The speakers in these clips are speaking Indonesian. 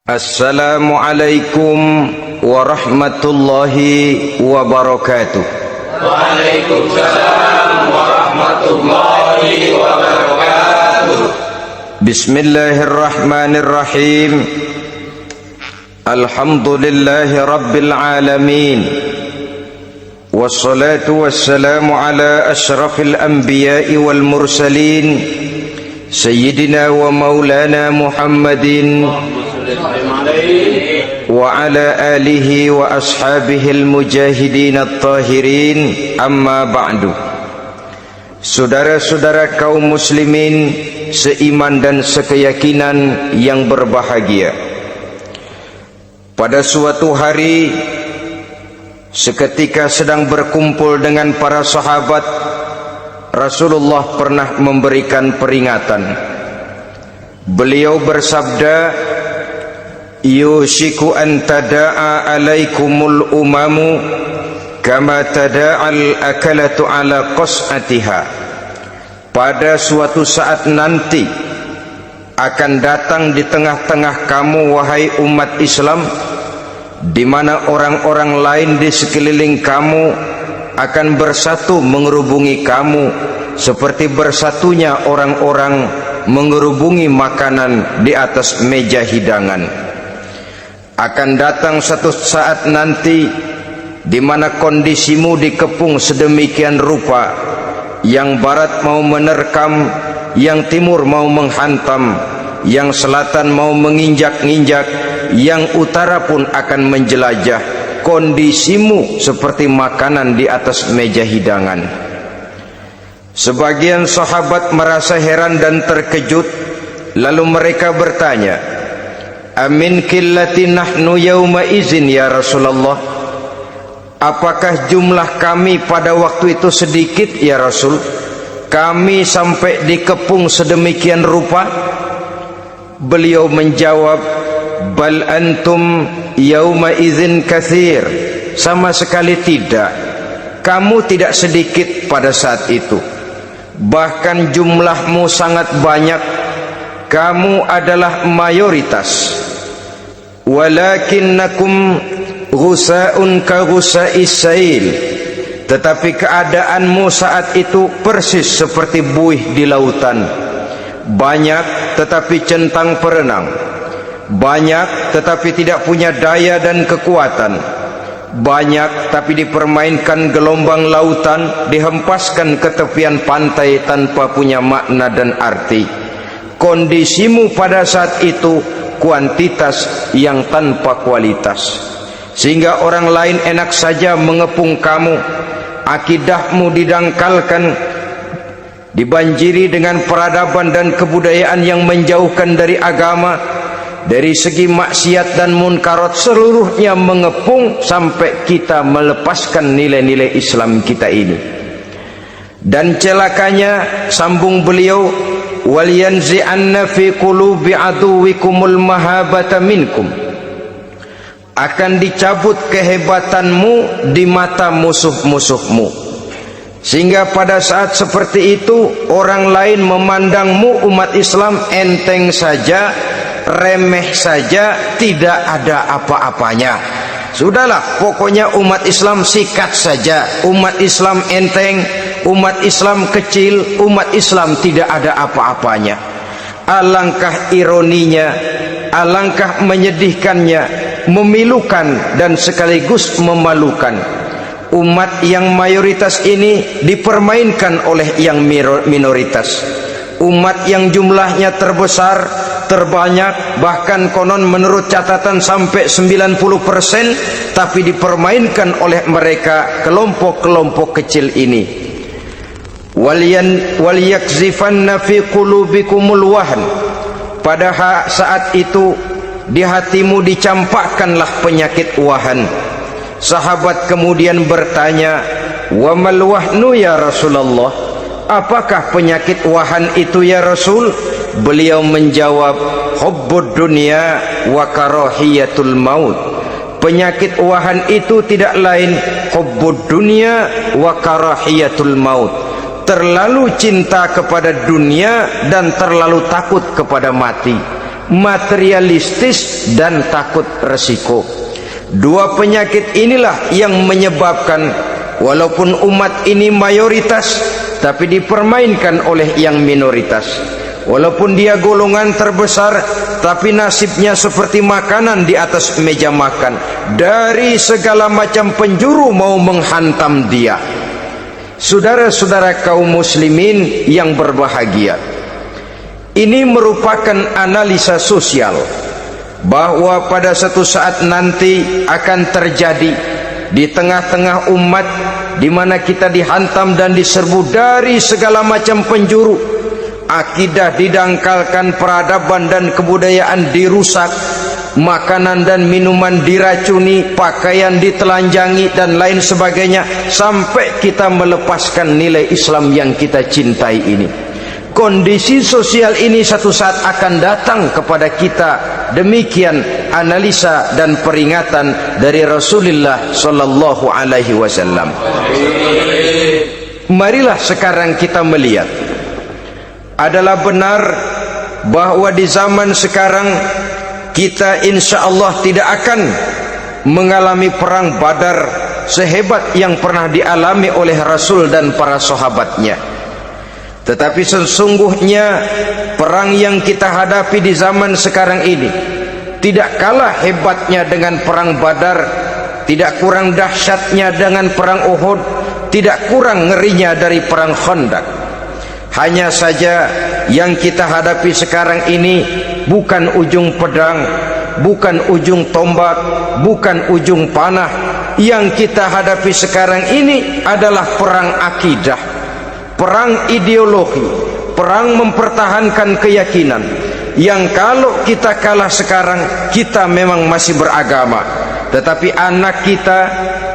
Assalamualaikum warahmatullahi wabarakatuh. Waalaikumsalam warahmatullahi wabarakatuh. Bismillahirrahmanirrahim. Alhamdulillahi rabbil alamin. Wassalatu wassalamu ala ashrafil anbiya'i wal mursalin, Sayyidina wa maulana Muhammadin wa ala alihi wa ashabihi al-mujahidin at-tahirin, amma ba'du. Saudara-saudara kaum muslimin seiman dan sekeyakinan yang berbahagia, pada suatu hari seketika sedang berkumpul dengan para sahabat, Rasulullah pernah memberikan peringatan. Beliau bersabda, yushiku an tada'a alaikumul umamu kama tada'al akalatu ala qas'atiha. Pada suatu saat nanti akan datang di tengah-tengah kamu, wahai umat Islam, di mana orang-orang lain di sekeliling kamu akan bersatu mengerubungi kamu seperti bersatunya orang-orang mengerubungi makanan di atas meja hidangan. Akan datang satu saat nanti di mana kondisimu dikepung sedemikian rupa, yang barat mau menerkam, yang timur mau menghantam, yang selatan mau menginjak-injak, yang utara pun akan menjelajah. Kondisimu seperti makanan di atas meja hidangan. Sebagian sahabat merasa heran dan terkejut, lalu mereka bertanya, amin qillati nahnu yauma izin ya Rasulullah? Apakah jumlah kami pada waktu itu sedikit ya Rasul? Kami sampai dikepung sedemikian rupa? Beliau menjawab, bal antum yauma izin katsir. Sama sekali tidak. Kamu tidak sedikit pada saat itu, bahkan jumlahmu sangat banyak. Kamu adalah mayoritas. Walakinnakum ghusa'un ka ghusa'is sail. Tetapi keadaanmu saat itu persis seperti buih di lautan. Banyak tetapi centang perenang. Banyak tetapi tidak punya daya dan kekuatan. Banyak tapi dipermainkan gelombang lautan, dihempaskan ke tepian pantai tanpa punya makna dan arti. Kondisimu pada saat itu kuantitas yang tanpa kualitas, sehingga orang lain enak saja mengepung kamu. Akidahmu didangkalkan, dibanjiri dengan peradaban dan kebudayaan yang menjauhkan dari agama. Dari segi maksiat dan munkarat seluruhnya mengepung sampai kita melepaskan nilai-nilai Islam kita ini. Dan celakanya, sambung beliau, wal yanzi'anna fi qulubi aduwikumul mahabata minkum. Akan dicabut kehebatanmu di mata musuh-musuhmu, sehingga pada saat seperti itu orang lain memandangmu umat Islam enteng saja, remeh saja, tidak ada apa-apanya. Sudahlah, pokoknya umat Islam sikat saja. Umat Islam enteng, umat Islam kecil, umat Islam tidak ada apa-apanya. Alangkah ironinya, alangkah menyedihkannya, memilukan dan sekaligus memalukan. Umat yang mayoritas ini dipermainkan oleh yang minoritas. Umat yang jumlahnya terbesar, terbanyak, bahkan konon menurut catatan sampai 90%, tapi dipermainkan oleh mereka kelompok-kelompok kecil ini. Wal yakzifanna fi qulubikumul wahn. Pada saat itu di hatimu dicampakkanlah penyakit wahan. Sahabat kemudian bertanya, wa mal wahnu ya Rasulullah? Apakah penyakit wahan itu ya Rasul? Beliau menjawab, hubbud dunya wa karahiyatul maut. Penyakit wahan itu tidak lain hubbud dunya wa karahiyatul maut. Terlalu cinta kepada dunia dan terlalu takut kepada mati. materialistis dan takut resiko. Dua penyakit inilah yang menyebabkan walaupun umat ini mayoritas, tapi dipermainkan oleh yang minoritas. Walaupun dia golongan terbesar, tapi nasibnya seperti makanan di atas meja makan. Dari segala macam penjuru mau menghantam dia. Saudara-saudara kaum muslimin yang berbahagia, ini merupakan analisa sosial bahwa pada satu saat nanti akan terjadi di tengah-tengah umat di mana kita dihantam dan diserbu dari segala macam penjuru. Akidah didangkalkan, peradaban dan kebudayaan dirusak, makanan dan minuman diracuni, pakaian ditelanjangi dan lain sebagainya, sampai kita melepaskan nilai Islam yang kita cintai ini. Kondisi sosial ini satu saat akan datang kepada kita. Demikian analisa dan peringatan dari Rasulullah sallallahu alaihi wasallam. Marilah sekarang kita melihat, adalah benar bahwa di zaman sekarang kita insya Allah tidak akan mengalami perang Badar sehebat yang pernah dialami oleh Rasul dan para sahabatnya. Tetapi sesungguhnya perang yang kita hadapi di zaman sekarang ini tidak kalah hebatnya dengan perang Badar, tidak kurang dahsyatnya dengan perang Uhud, tidak kurang ngerinya dari perang Khandaq. Hanya saja yang kita hadapi sekarang ini bukan ujung pedang, bukan ujung tombak, bukan ujung panah. Yang kita hadapi sekarang ini adalah perang akidah, perang ideologi, perang mempertahankan keyakinan. Yang kalau kita kalah sekarang, kita memang masih beragama, tetapi anak kita,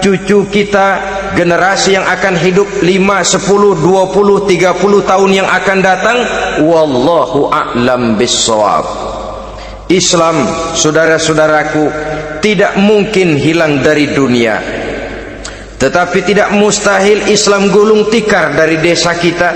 cucu kita, generasi yang akan hidup 5, 10, 20, 30 tahun yang akan datang, wallahu a'lam bissawab. Islam, saudara-saudaraku, tidak mungkin hilang dari dunia, tetapi tidak mustahil Islam gulung tikar dari desa kita.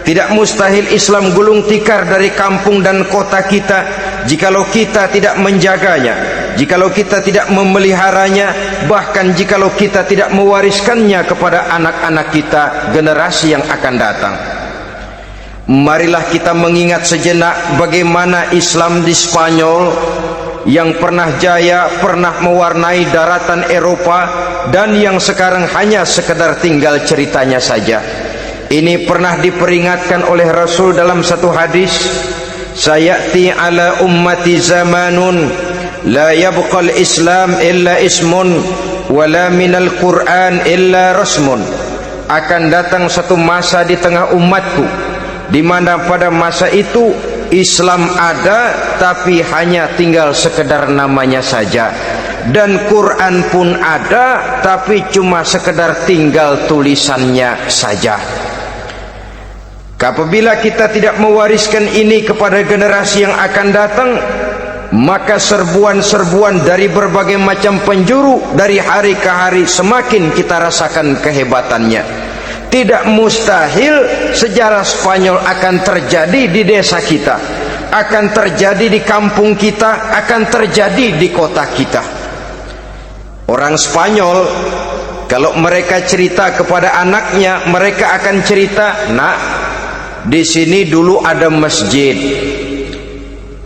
Tidak mustahil Islam gulung tikar dari kampung dan kota kita jikalau kita tidak menjaganya, jikalau kita tidak memeliharanya, bahkan jikalau kita tidak mewariskannya kepada anak-anak kita, generasi yang akan datang. Marilah kita mengingat sejenak bagaimana Islam di Spanyol yang pernah jaya, pernah mewarnai daratan Eropa, dan yang sekarang hanya sekedar tinggal ceritanya saja. Ini pernah diperingatkan oleh Rasul dalam satu hadis, sayati ala ummati zamanun la yabqal Islam illa ismun wala minal Quran illa rasmun. Akan datang satu masa di tengah umatku di mana pada masa itu Islam ada tapi hanya tinggal sekedar namanya saja, dan Quran pun ada tapi cuma sekedar tinggal tulisannya saja. Apabila kita tidak mewariskan ini kepada generasi yang akan datang, maka serbuan-serbuan dari berbagai macam penjuru dari hari ke hari semakin kita rasakan kehebatannya. Tidak mustahil sejarah Spanyol akan terjadi di desa kita, akan terjadi di kampung kita, akan terjadi di kota kita. Orang Spanyol kalau mereka cerita kepada anaknya, mereka akan cerita, "Nak, di sini dulu ada masjid."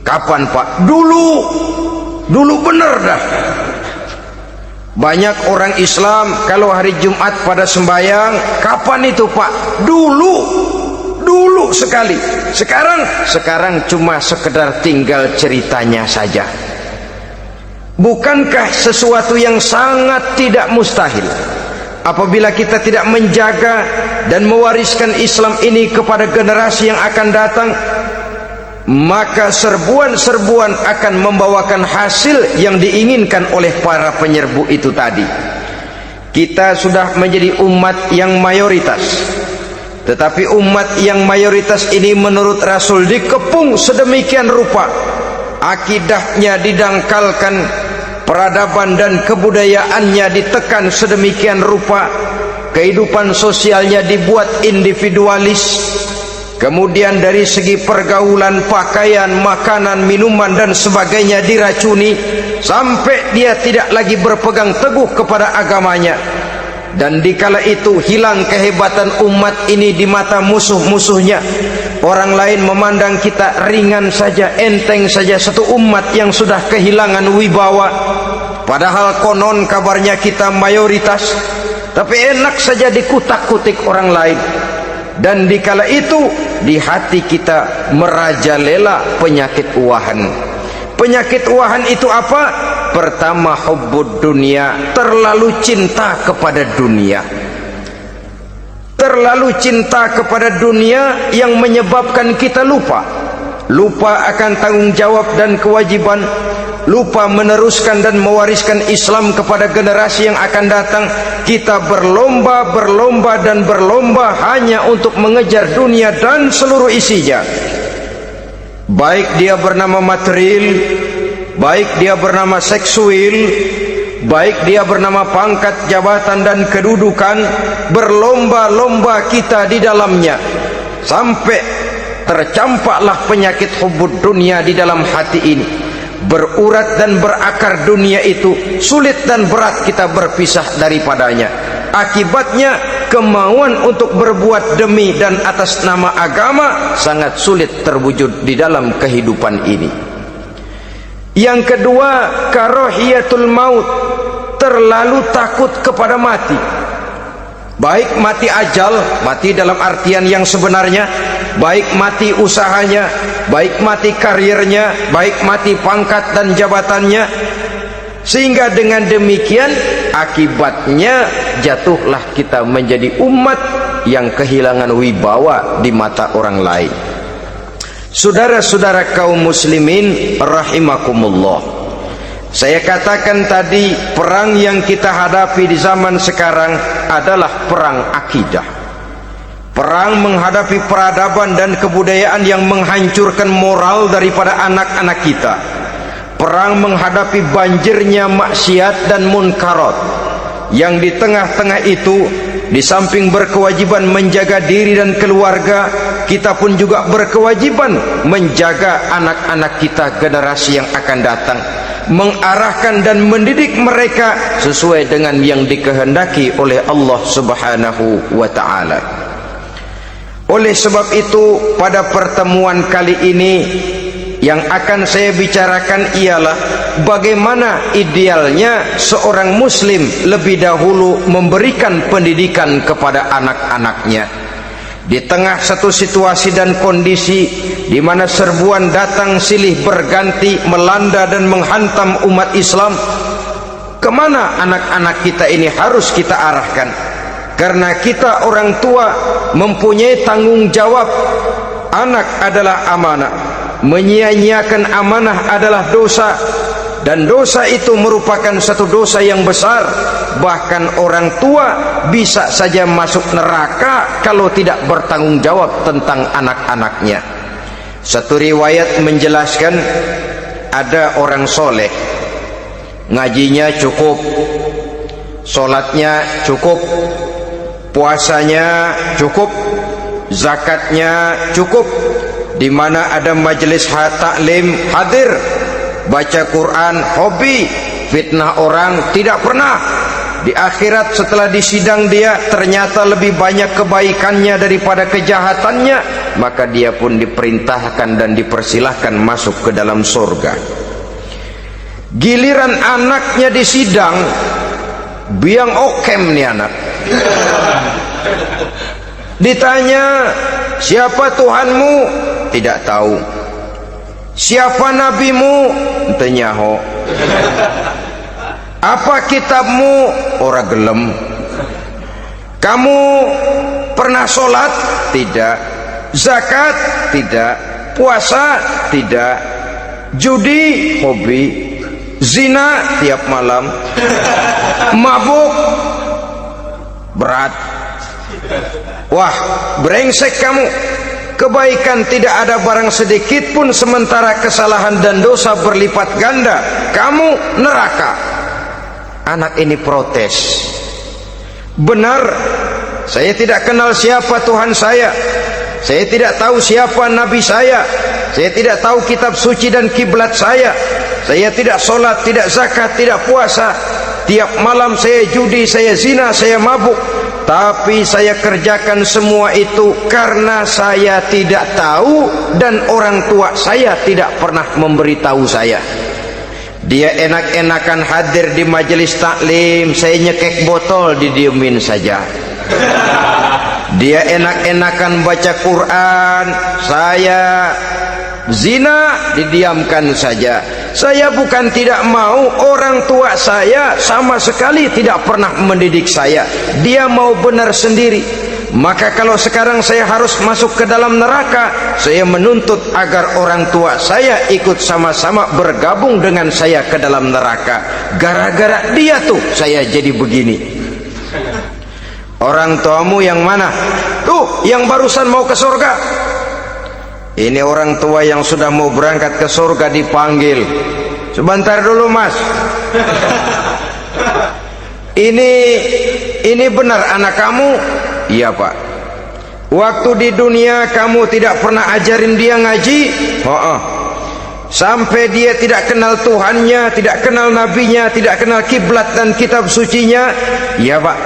Kapan, Pak? Dulu bener dah. Banyak orang Islam kalau hari Jumat pada sembahyang, kapan itu, Pak? Dulu sekali. Sekarang cuma sekedar tinggal ceritanya saja. Bukankah sesuatu yang sangat tidak mustahil apabila kita tidak menjaga dan mewariskan Islam ini kepada generasi yang akan datang, maka serbuan-serbuan akan membawakan hasil yang diinginkan oleh para penyerbu itu tadi. Kita sudah menjadi umat yang mayoritas, tetapi umat yang mayoritas ini menurut Rasul dikepung sedemikian rupa, akidahnya didangkalkan, peradaban dan kebudayaannya ditekan sedemikian rupa, kehidupan sosialnya dibuat individualis, kemudian dari segi pergaulan, pakaian, makanan, minuman dan sebagainya diracuni sampai dia tidak lagi berpegang teguh kepada agamanya. Dan dikala itu hilang kehebatan umat ini di mata musuh-musuhnya. Orang lain memandang kita ringan saja, enteng saja, satu umat yang sudah kehilangan wibawa. Padahal konon kabarnya kita mayoritas, tapi enak saja dikutak-kutik orang lain. Dan dikala itu di hati kita merajalela penyakit uahan. Penyakit uahan itu apa? Pertama, hubbud dunia, terlalu cinta kepada dunia. Terlalu cinta kepada dunia yang menyebabkan kita lupa akan tanggung jawab dan kewajiban, lupa meneruskan dan mewariskan Islam kepada generasi yang akan datang. Kita berlomba dan berlomba hanya untuk mengejar dunia dan seluruh isinya, baik dia bernama material, baik dia bernama seksual, baik dia bernama pangkat, jabatan dan kedudukan. Berlomba-lomba kita di dalamnya sampai tercampaklah penyakit hubbud dunia di dalam hati ini. Berurat dan berakar dunia itu, sulit dan berat kita berpisah daripadanya. Akibatnya kemauan untuk berbuat demi dan atas nama agama sangat sulit terwujud di dalam kehidupan ini. Yang kedua, karahiyatul maut, terlalu takut kepada mati. Baik mati ajal, mati dalam artian yang sebenarnya, baik mati usahanya, baik mati karirnya, baik mati pangkat dan jabatannya. Sehingga dengan demikian akibatnya jatuhlah kita menjadi umat yang kehilangan wibawa di mata orang lain. Saudara-saudara kaum muslimin rahimakumullah, saya katakan tadi, perang yang kita hadapi di zaman sekarang adalah perang akidah. Perang menghadapi peradaban dan kebudayaan yang menghancurkan moral daripada anak-anak kita. Perang menghadapi banjirnya maksiat dan munkarat, yang di tengah-tengah itu, di samping berkewajiban menjaga diri dan keluarga, kita pun juga berkewajiban menjaga anak-anak kita, generasi yang akan datang, mengarahkan dan mendidik mereka sesuai dengan yang dikehendaki oleh Allah Subhanahu wa ta'ala. Oleh sebab itu, pada pertemuan kali ini yang akan saya bicarakan ialah bagaimana idealnya seorang muslim lebih dahulu memberikan pendidikan kepada anak-anaknya. Di tengah satu situasi dan kondisi di mana serbuan datang silih berganti melanda dan menghantam umat Islam, kemana anak-anak kita ini harus kita arahkan? Karena kita orang tua mempunyai tanggung jawab. Anak adalah amanah, menyia-nyiakan amanah adalah dosa, dan dosa itu merupakan satu dosa yang besar. Bahkan orang tua bisa saja masuk neraka kalau tidak bertanggung jawab tentang anak-anaknya. Satu riwayat menjelaskan, ada orang soleh, ngajinya cukup, solatnya cukup, puasanya cukup, zakatnya cukup, di mana ada majelis taklim hadir, baca Quran hobi, fitnah orang tidak pernah. Di akhirat setelah disidang dia ternyata lebih banyak kebaikannya daripada kejahatannya, maka dia pun diperintahkan dan dipersilahkan masuk ke dalam surga. Giliran anaknya disidang, biang okem nih anak. Ditanya, siapa Tuhanmu? Tidak tahu. Siapa nabimu? Tenyaho. Apa kitabmu? Ora gelem. Kamu pernah sholat? Tidak. Zakat? Tidak. Puasa? Tidak. Judi? Hobi. Zina? Tiap malam. Mabuk? Berat. Wah, brengsek kamu. Kebaikan tidak ada barang sedikit pun, sementara kesalahan dan dosa berlipat ganda. Kamu neraka. Anak ini protes. Benar, saya tidak kenal siapa Tuhan saya. Saya tidak tahu siapa nabi saya tidak tahu kitab suci dan kiblat saya tidak sholat, tidak zakat, tidak puasa. Tiap malam saya judi, saya zina, saya mabuk. Tapi saya kerjakan semua itu karena saya tidak tahu dan orang tua saya tidak pernah memberitahu saya. Dia enak-enakan hadir di majelis taklim, saya nyekek botol, didiemin saja. Dia enak-enakan baca Quran, saya zina, didiamkan saja. Saya bukan tidak mau, orang tua saya sama sekali tidak pernah mendidik saya. Dia mau benar sendiri. Maka kalau sekarang saya harus masuk ke dalam neraka, saya menuntut agar orang tua saya ikut sama-sama bergabung dengan saya ke dalam neraka. Gara-gara dia tuh saya jadi begini. Orang tuamu yang mana? Tuh, yang barusan mau ke surga. Ini orang tua yang sudah mau berangkat ke surga dipanggil. Sebentar dulu mas. Ini benar anak kamu? Iya pak. Waktu di dunia kamu tidak pernah ajarin dia ngaji? Sampai dia tidak kenal Tuhannya, tidak kenal nabinya, tidak kenal kiblat dan kitab sucinya? Iya pak.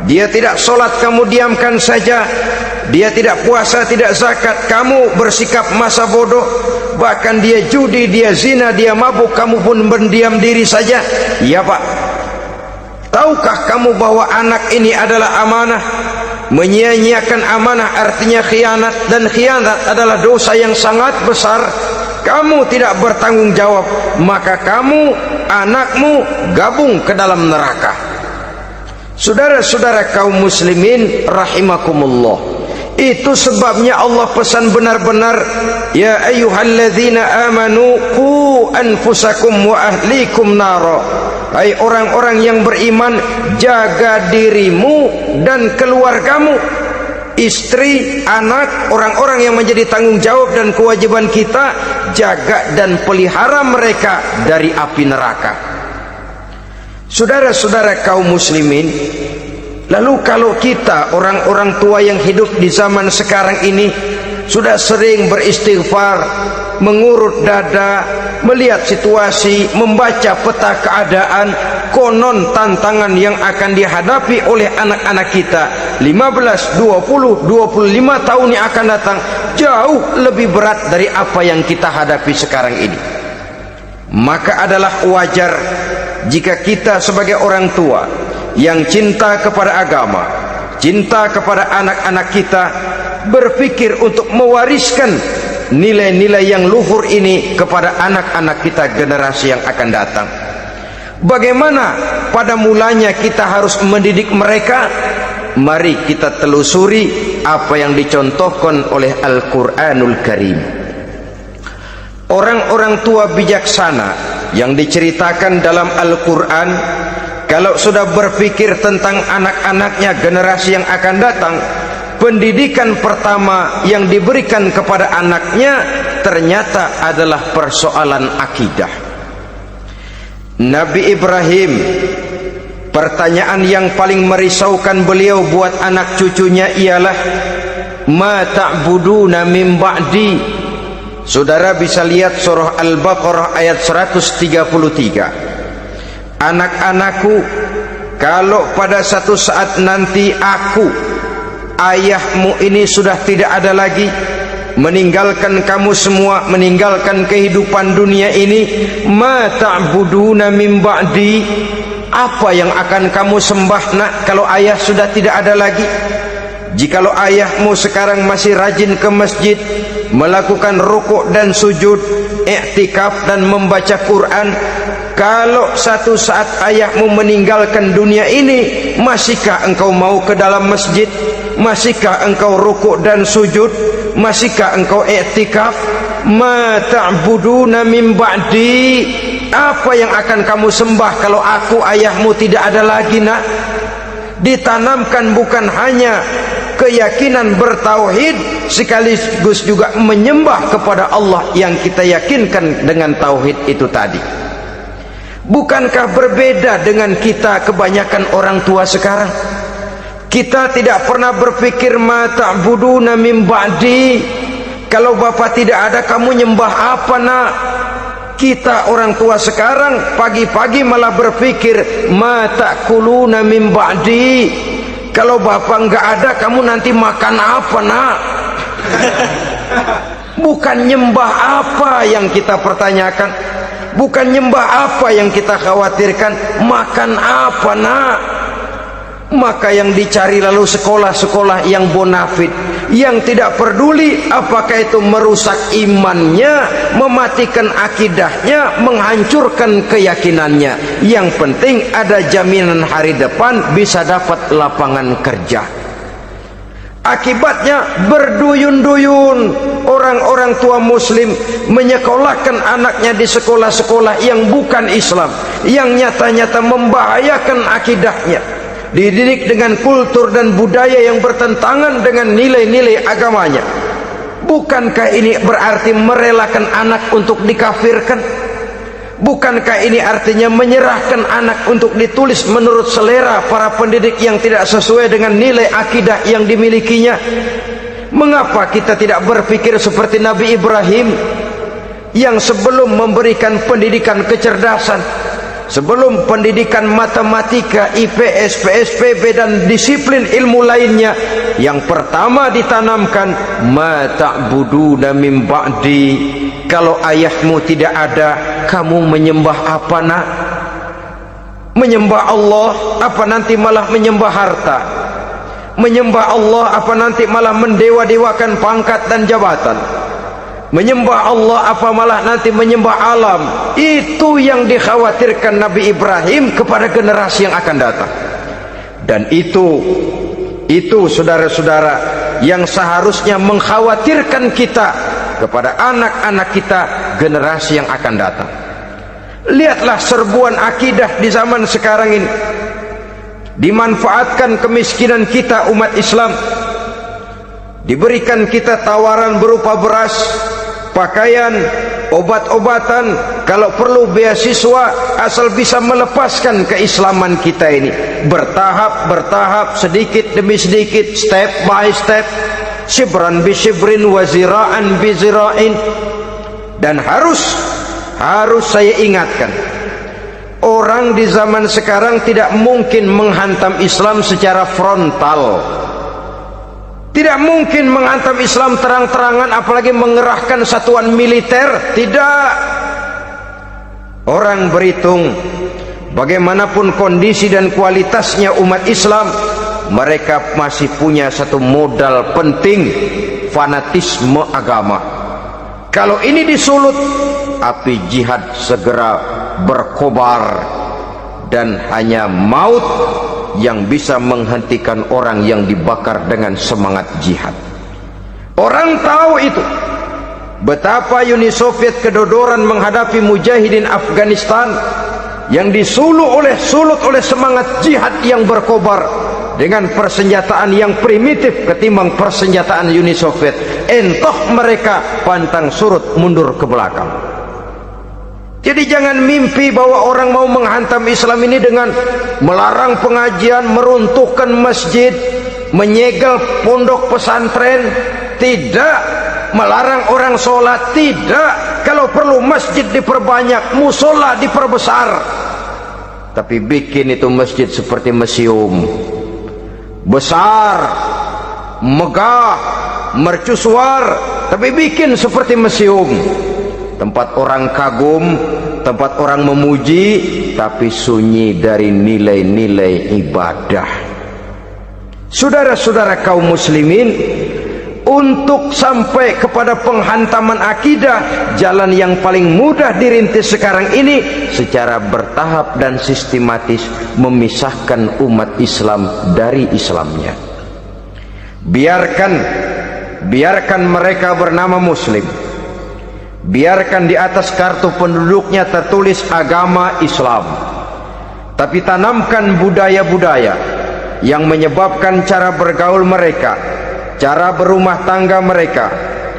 Dia tidak sholat, kamu diamkan saja. Dia tidak puasa, tidak zakat, kamu bersikap masa bodoh. Bahkan dia judi, dia zina, dia mabuk, kamu pun berdiam diri saja. Iya pak. Tahukah kamu bahwa anak ini adalah amanah? Menyia-nyiakan amanah artinya khianat, dan khianat adalah dosa yang sangat besar. Kamu tidak bertanggung jawab, maka kamu, anakmu gabung ke dalam neraka. Saudara-saudara kaum muslimin rahimakumullah, itu sebabnya Allah pesan benar-benar, ya ayyuhalladzina amanu qu anfusakum wa ahlikum nara. Hai orang-orang yang beriman, jaga dirimu dan keluargamu, istri, anak, orang-orang yang menjadi tanggung jawab dan kewajiban kita, jaga dan pelihara mereka dari api neraka. Saudara-saudara kaum muslimin, lalu kalau kita orang-orang tua yang hidup di zaman sekarang ini sudah sering beristighfar, mengurut dada, melihat situasi, membaca peta keadaan, konon tantangan yang akan dihadapi oleh anak-anak kita 15, 20, 25 tahun yang akan datang jauh lebih berat dari apa yang kita hadapi sekarang ini. Maka adalah wajar jika kita sebagai orang tua yang cinta kepada agama, cinta kepada anak-anak kita, berpikir untuk mewariskan nilai-nilai yang luhur ini kepada anak-anak kita generasi yang akan datang. Bagaimana pada mulanya kita harus mendidik mereka? Mari kita telusuri apa yang dicontohkan oleh Al-Quranul Karim. Orang-orang tua bijaksana yang diceritakan dalam Al-Quran, kalau sudah berpikir tentang anak-anaknya generasi yang akan datang, pendidikan pertama yang diberikan kepada anaknya ternyata adalah persoalan akidah. Nabi Ibrahim, pertanyaan yang paling merisaukan beliau buat anak cucunya ialah, ma ta'buduna min ba'di. Saudara bisa lihat surah Al-Baqarah ayat 133. Anak-anakku, kalau pada satu saat nanti aku, ayahmu ini sudah tidak ada lagi, meninggalkan kamu semua, meninggalkan kehidupan dunia ini, ma ta'buduna min ba'di, apa yang akan kamu sembah nak kalau ayah sudah tidak ada lagi? Jikalau ayahmu sekarang masih rajin ke masjid, melakukan rukuk dan sujud, i'tikaf dan membaca Quran, kalau satu saat ayahmu meninggalkan dunia ini, masihkah engkau mau ke dalam masjid? Masihkah engkau rukuk dan sujud? Masihkah engkau i'tikaf? Ma ta'buduna min ba'di, apa yang akan kamu sembah kalau aku ayahmu tidak ada lagi nak? Ditanamkan bukan hanya keyakinan bertauhid, sekaligus juga menyembah kepada Allah yang kita yakinkan dengan tauhid itu tadi. Bukankah berbeda dengan kita kebanyakan orang tua sekarang? Kita tidak pernah berpikir ma ta'buduna min ba'di. Kalau bapak tidak ada, kamu nyembah apa nak? Kita orang tua sekarang pagi-pagi malah berpikir ma ta'kuluna min ba'di. Kalau bapak enggak ada, kamu nanti makan apa nak? Bukan nyembah apa yang kita pertanyakan, bukan nyembah apa yang kita khawatirkan, makan apa nak? Maka yang dicari lalu sekolah-sekolah yang bonafit, yang tidak peduli apakah itu merusak imannya, mematikan akidahnya, menghancurkan keyakinannya. Yang penting ada jaminan hari depan bisa dapat lapangan kerja. Akibatnya berduyun-duyun orang-orang tua muslim menyekolahkan anaknya di sekolah-sekolah yang bukan Islam, yang nyata-nyata membahayakan akidahnya, dididik dengan kultur dan budaya yang bertentangan dengan nilai-nilai agamanya. Bukankah ini berarti merelakan anak untuk dikafirkan? Bukankah ini artinya menyerahkan anak untuk ditulis menurut selera para pendidik yang tidak sesuai dengan nilai akidah yang dimilikinya? Mengapa kita tidak berpikir seperti Nabi Ibrahim yang sebelum memberikan pendidikan kecerdasan, sebelum pendidikan matematika, IPS, PSPB dan disiplin ilmu lainnya, yang pertama ditanamkan ma ta'buduna min ba'di. Kalau ayahmu tidak ada, kamu menyembah apa nak? Menyembah Allah apa nanti malah menyembah harta? Menyembah Allah apa nanti malah mendewa-dewakan pangkat dan jabatan? Menyembah Allah apa malah nanti menyembah alam? Itu yang dikhawatirkan Nabi Ibrahim kepada generasi yang akan datang. Dan itu saudara-saudara yang seharusnya mengkhawatirkan kita kepada anak-anak kita, generasi yang akan datang. Lihatlah serbuan akidah di zaman sekarang ini. Dimanfaatkan kemiskinan kita umat Islam. Diberikan kita tawaran berupa beras, pakaian, obat-obatan, kalau perlu beasiswa, asal bisa melepaskan keislaman kita ini. Bertahap, sedikit demi sedikit, step by step, shibran bi shibrin wa zira'an bi zira'in. Dan harus saya ingatkan, orang di zaman sekarang tidak mungkin menghantam Islam secara frontal. Tidak mungkin menghantam Islam terang-terangan, apalagi mengerahkan satuan militer. Tidak. Orang berhitung bagaimanapun kondisi dan kualitasnya umat Islam, mereka masih punya satu modal penting, fanatisme agama. Kalau ini disulut, api jihad segera berkobar, dan hanya maut yang bisa menghentikan orang yang dibakar dengan semangat jihad. Orang tahu itu. Betapa Uni Soviet kedodoran menghadapi mujahidin Afghanistan yang disulut oleh semangat jihad yang berkobar dengan persenjataan yang primitif ketimbang persenjataan Uni Soviet. Entah mereka pantang surut mundur ke belakang. Jadi jangan mimpi bahwa orang mau menghantam Islam ini dengan melarang pengajian, meruntuhkan masjid, menyegel pondok pesantren. Tidak. Melarang orang sholat. Tidak. Kalau perlu masjid diperbanyak, musola diperbesar. Tapi bikin itu masjid seperti museum, besar, megah, mercusuar, tapi bikin seperti museum. Tempat orang kagum, tempat orang memuji, tapi sunyi dari nilai-nilai ibadah. Saudara-saudara kaum muslimin, untuk sampai kepada penghantaman akidah, jalan yang paling mudah dirintis sekarang ini secara bertahap dan sistematis, memisahkan umat Islam dari Islamnya. Biarkan mereka bernama muslim. Biarkan di atas kartu penduduknya tertulis agama Islam, tapi tanamkan budaya-budaya yang menyebabkan cara bergaul mereka, cara berumah tangga mereka,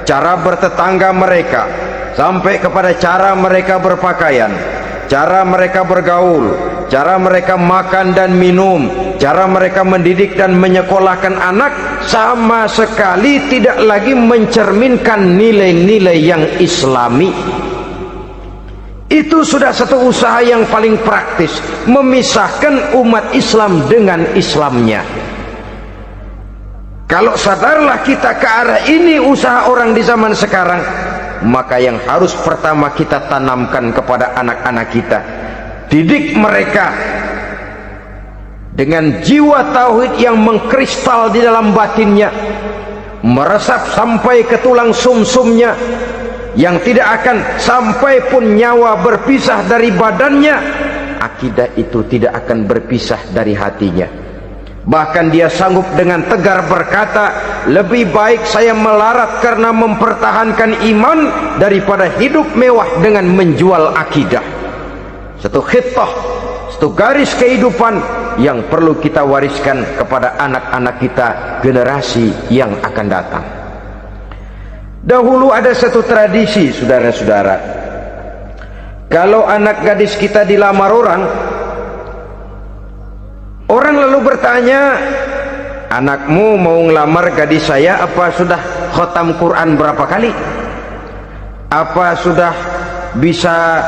cara bertetangga mereka, sampai kepada cara mereka berpakaian, cara mereka bergaul, cara mereka makan dan minum, cara mereka mendidik dan menyekolahkan anak sama sekali tidak lagi mencerminkan nilai-nilai yang islami. Itu sudah satu usaha yang paling praktis, memisahkan umat Islam dengan Islamnya. Kalau sadarlah kita ke arah ini usaha orang di zaman sekarang, maka yang harus pertama kita tanamkan kepada anak-anak kita, didik mereka dengan jiwa tauhid yang mengkristal di dalam batinnya, meresap sampai ke tulang sumsumnya, yang tidak akan sampai pun nyawa berpisah dari badannya. Akidah itu tidak akan berpisah dari hatinya. Bahkan dia sanggup dengan tegar berkata, lebih baik saya melarat karena mempertahankan iman daripada hidup mewah dengan menjual akidah. Satu khittah, satu garis kehidupan yang perlu kita wariskan kepada anak-anak kita, generasi yang akan datang. Dahulu ada satu tradisi, saudara-saudara, kalau anak gadis kita dilamar orang lalu bertanya, anakmu mau ngelamar gadis saya, apa sudah khotam Quran berapa kali? Apa sudah bisa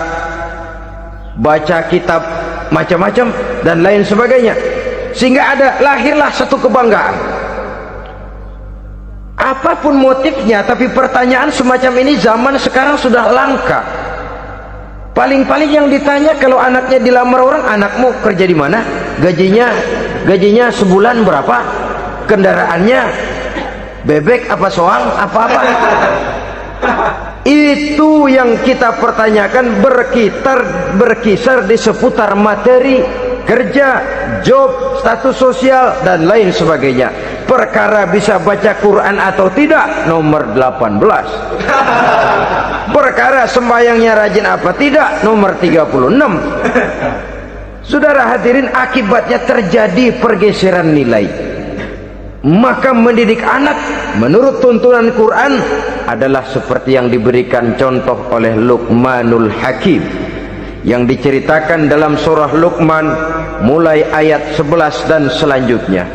baca kitab macam-macam dan lain sebagainya? Sehingga lahirlah satu kebanggaan. Apapun motifnya, tapi pertanyaan semacam ini zaman sekarang sudah langka. Paling-paling yang ditanya kalau anaknya dilamar orang, anakmu kerja di mana? Gajinya sebulan berapa? Kendaraannya bebek apa soang apa-apa? Itu yang kita pertanyakan, berkisar di seputar materi, kerja, job, status sosial dan lain sebagainya. Perkara bisa baca Quran atau tidak nomor 18. Perkara sembahyangnya rajin apa tidak nomor 36. Saudara hadirin, akibatnya terjadi pergeseran nilai. Maka mendidik anak menurut tuntunan Quran adalah seperti yang diberikan contoh oleh Luqmanul Hakim, yang diceritakan dalam surah Luqman mulai ayat 11 dan selanjutnya.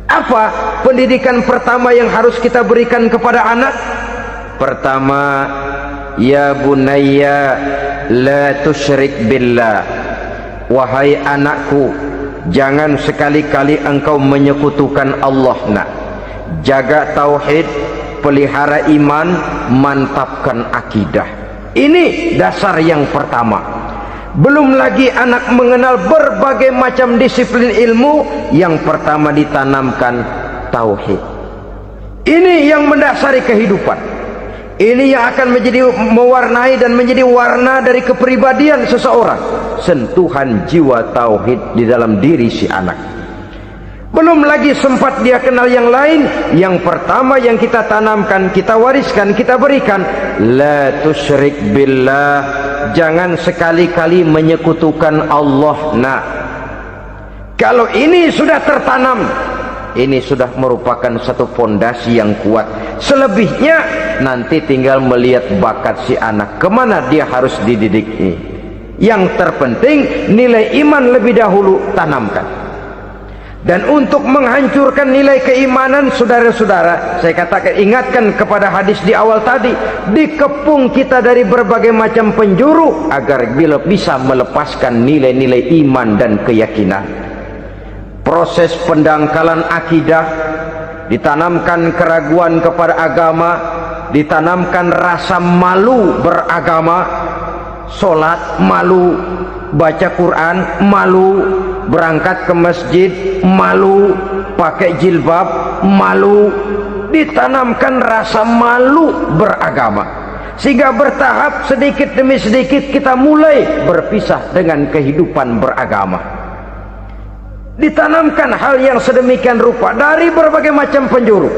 Apa pendidikan pertama yang harus kita berikan kepada anak? Pertama, ya bunayya la tusyrik billah. Wahai anakku, jangan sekali-kali engkau menyekutukan Allah. Nak, jaga tauhid, pelihara iman, mantapkan akidah. Ini dasar yang pertama. Belum lagi anak mengenal berbagai macam disiplin ilmu, yang pertama ditanamkan tauhid. Ini yang mendasari kehidupan. Ini yang akan menjadi mewarnai dan menjadi warna dari kepribadian seseorang. Sentuhan jiwa tauhid di dalam diri si anak. Belum lagi sempat dia kenal yang lain. Yang pertama yang kita tanamkan, kita wariskan, kita berikan, la tusyrik billah. Jangan sekali-kali menyekutukan Allah. Nah, kalau ini sudah tertanam, ini sudah merupakan satu fondasi yang kuat. Selebihnya nanti tinggal melihat bakat si anak, kemana dia harus dididik ini. Yang terpenting nilai iman lebih dahulu tanamkan. Dan untuk menghancurkan nilai keimanan, saudara-saudara, saya katakan, ingatkan kepada hadis di awal tadi, dikepung kita dari berbagai macam penjuru agar bila bisa melepaskan nilai-nilai iman dan keyakinan. Proses pendangkalan akidah, ditanamkan keraguan kepada agama, ditanamkan rasa malu beragama, sholat malu, baca Quran malu, berangkat ke masjid malu, pakai jilbab malu. Ditanamkan rasa malu beragama, sehingga bertahap sedikit demi sedikit kita mulai berpisah dengan kehidupan beragama. Ditanamkan hal yang sedemikian rupa dari berbagai macam penjuru.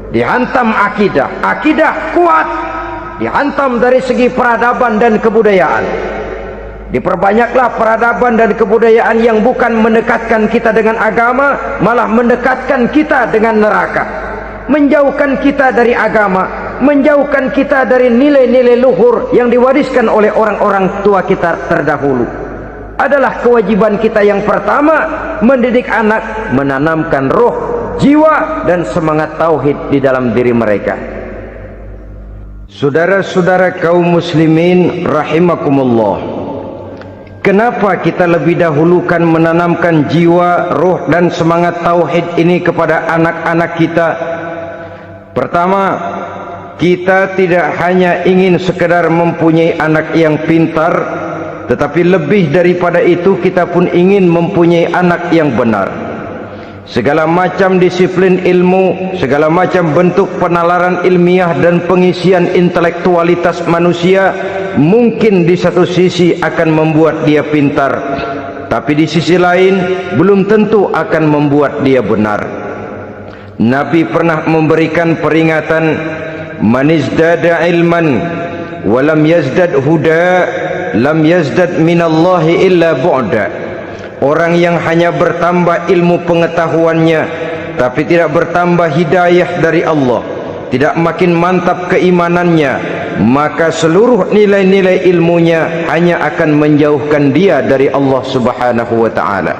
Dihantam akidah, akidah kuat, dihantam dari segi peradaban dan kebudayaan. Diperbanyaklah peradaban dan kebudayaan yang bukan mendekatkan kita dengan agama, malah mendekatkan kita dengan neraka, menjauhkan kita dari agama, menjauhkan kita dari nilai-nilai luhur yang diwariskan oleh orang-orang tua kita terdahulu. adalah kewajiban kita yang pertama, mendidik anak, menanamkan roh, jiwa dan semangat tauhid di dalam diri mereka. Saudara-saudara kaum muslimin rahimakumullah, kenapa kita lebih dahulukan menanamkan jiwa, roh dan semangat tauhid ini kepada anak-anak kita? Pertama, kita tidak hanya ingin sekedar mempunyai anak yang pintar, tetapi lebih daripada itu kita pun ingin mempunyai anak yang benar. Segala macam disiplin ilmu, segala macam bentuk penalaran ilmiah dan pengisian intelektualitas manusia mungkin di satu sisi akan membuat dia pintar, tapi di sisi lain belum tentu akan membuat dia benar. Nabi pernah memberikan peringatan, man izdada ilman walam yazdad huda lam yazdad minallahi illa bu'da. Orang yang hanya bertambah ilmu pengetahuannya tapi tidak bertambah hidayah dari Allah, tidak makin mantap keimanannya, maka seluruh nilai-nilai ilmunya hanya akan menjauhkan dia dari Allah Subhanahu wa ta'ala.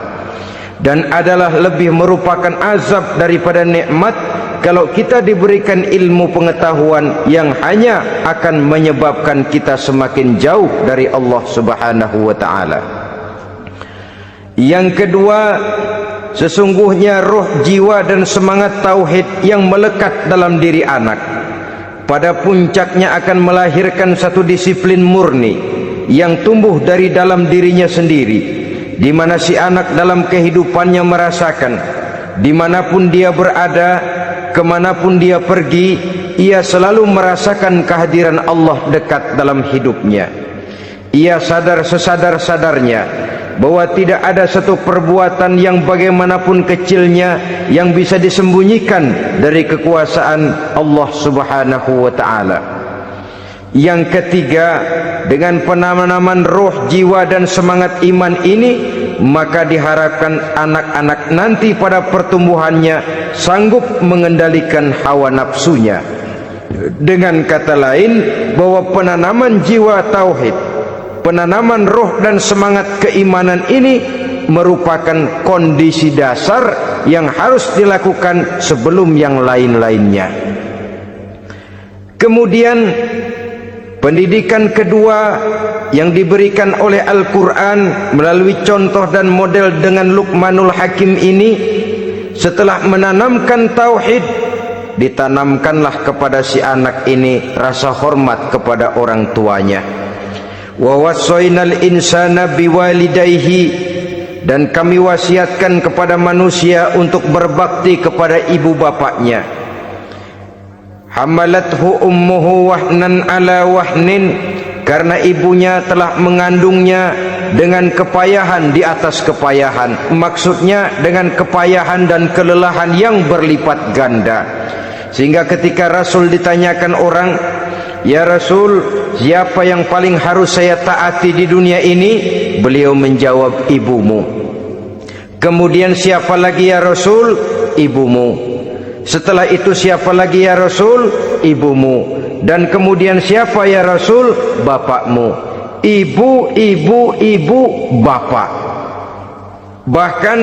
Dan adalah lebih merupakan azab daripada nikmat kalau kita diberikan ilmu pengetahuan yang hanya akan menyebabkan kita semakin jauh dari Allah Subhanahu wa ta'ala. Yang kedua, sesungguhnya roh, jiwa dan semangat tauhid yang melekat dalam diri anak pada puncaknya akan melahirkan satu disiplin murni yang tumbuh dari dalam dirinya sendiri, di mana si anak dalam kehidupannya merasakan dimanapun dia berada, kemanapun dia pergi, ia selalu merasakan kehadiran Allah dekat dalam hidupnya. Ia sadar sesadar-sadarnya bahwa tidak ada satu perbuatan yang bagaimanapun kecilnya yang bisa disembunyikan dari kekuasaan Allah Subhanahu wa ta'ala. Yang ketiga, dengan penanaman roh, jiwa dan semangat iman ini, maka diharapkan anak-anak nanti pada pertumbuhannya sanggup mengendalikan hawa nafsunya. Dengan kata lain, bahwa penanaman jiwa tauhid, penanaman roh dan semangat keimanan ini merupakan kondisi dasar yang harus dilakukan sebelum yang lain-lainnya. Kemudian pendidikan kedua yang diberikan oleh Al-Quran melalui contoh dan model dengan Luqmanul Hakim ini, setelah menanamkan tauhid, ditanamkanlah kepada si anak ini rasa hormat kepada orang tuanya. Wa wassaynal insana biwalidayhi, dan kami wasiatkan kepada manusia untuk berbakti kepada ibu bapaknya. Hamalathu ummuhu wahnan ala wahnin, karena ibunya telah mengandungnya dengan kepayahan di atas kepayahan, maksudnya dengan kepayahan dan kelelahan yang berlipat ganda. Sehingga ketika Rasul ditanyakan orang, "Ya Rasul, siapa yang paling harus saya taati di dunia ini?" Beliau menjawab, "Ibumu." Kemudian, "Siapa lagi ya Rasul?" "Ibumu." Setelah itu, "Siapa lagi ya Rasul?" "Ibumu." Dan kemudian, "Siapa ya Rasul?" "Bapakmu." Ibu, ibu, ibu, bapak. Bahkan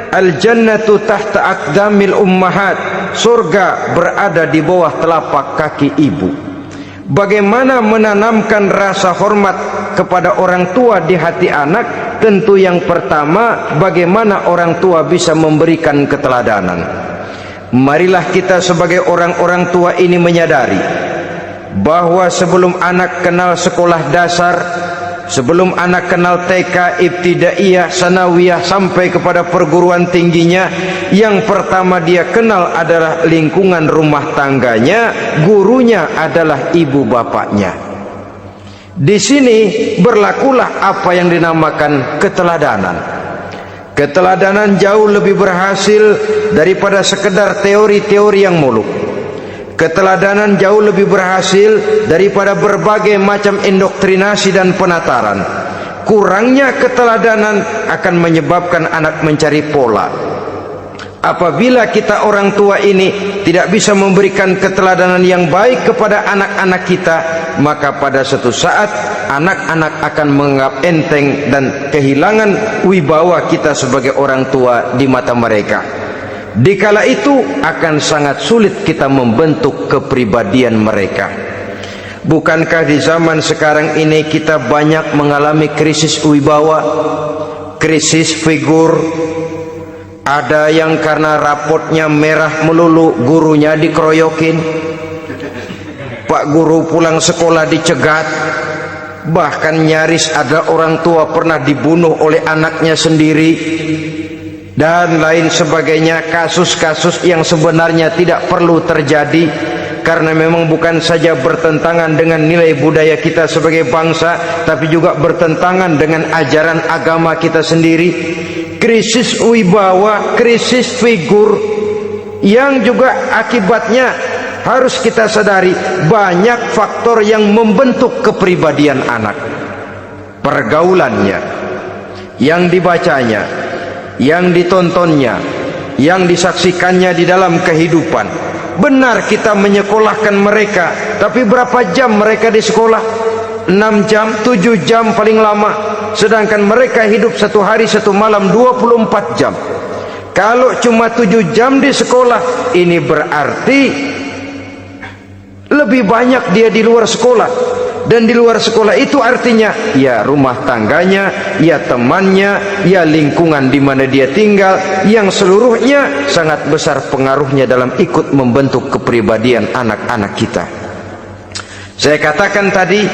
al-jannatu tahta aqdamil ummahat, surga berada di bawah telapak kaki ibu. Bagaimana menanamkan rasa hormat kepada orang tua di hati anak? Tentu yang pertama, bagaimana orang tua bisa memberikan keteladanan. Marilah kita sebagai orang-orang tua ini menyadari bahwa sebelum anak kenal sekolah dasar, sebelum anak kenal TK, ibtidaiyah, sanawiyah sampai kepada perguruan tingginya, yang pertama dia kenal adalah lingkungan rumah tangganya, gurunya adalah ibu bapaknya. Di sini berlakulah apa yang dinamakan keteladanan. Keteladanan jauh lebih berhasil daripada sekedar teori-teori yang muluk. Keteladanan jauh lebih berhasil daripada berbagai macam indoktrinasi dan penataran. Kurangnya keteladanan akan menyebabkan anak mencari pola. Apabila kita orang tua ini tidak bisa memberikan keteladanan yang baik kepada anak-anak kita, maka pada suatu saat anak-anak akan menganggap enteng dan kehilangan wibawa kita sebagai orang tua di mata mereka. Dikala itu akan sangat sulit kita membentuk kepribadian mereka. Bukankah di zaman sekarang ini kita banyak mengalami krisis wibawa, krisis figur? Ada yang karena rapotnya merah melulu gurunya dikeroyokin, Pak Guru pulang sekolah dicegat, bahkan nyaris ada orang tua pernah dibunuh oleh anaknya sendiri, dan lain sebagainya. Kasus-kasus yang sebenarnya tidak perlu terjadi, karena memang bukan saja bertentangan dengan nilai budaya kita sebagai bangsa, tapi juga bertentangan dengan ajaran agama kita sendiri. Krisis wibawa, krisis figur, yang juga akibatnya harus kita sadari banyak faktor yang membentuk kepribadian anak. Pergaulannya, yang dibacanya, yang ditontonnya, yang disaksikannya di dalam kehidupan. Benar kita menyekolahkan mereka, tapi berapa jam mereka di sekolah? 6 jam, 7 jam paling lama. Sedangkan mereka hidup satu hari satu malam 24 jam. Kalau cuma 7 jam di sekolah, ini berarti lebih banyak dia di luar sekolah. Dan di luar sekolah itu artinya ya rumah tangganya, ya temannya, ya lingkungan di mana dia tinggal, yang seluruhnya sangat besar pengaruhnya dalam ikut membentuk kepribadian anak-anak kita. Saya katakan tadi,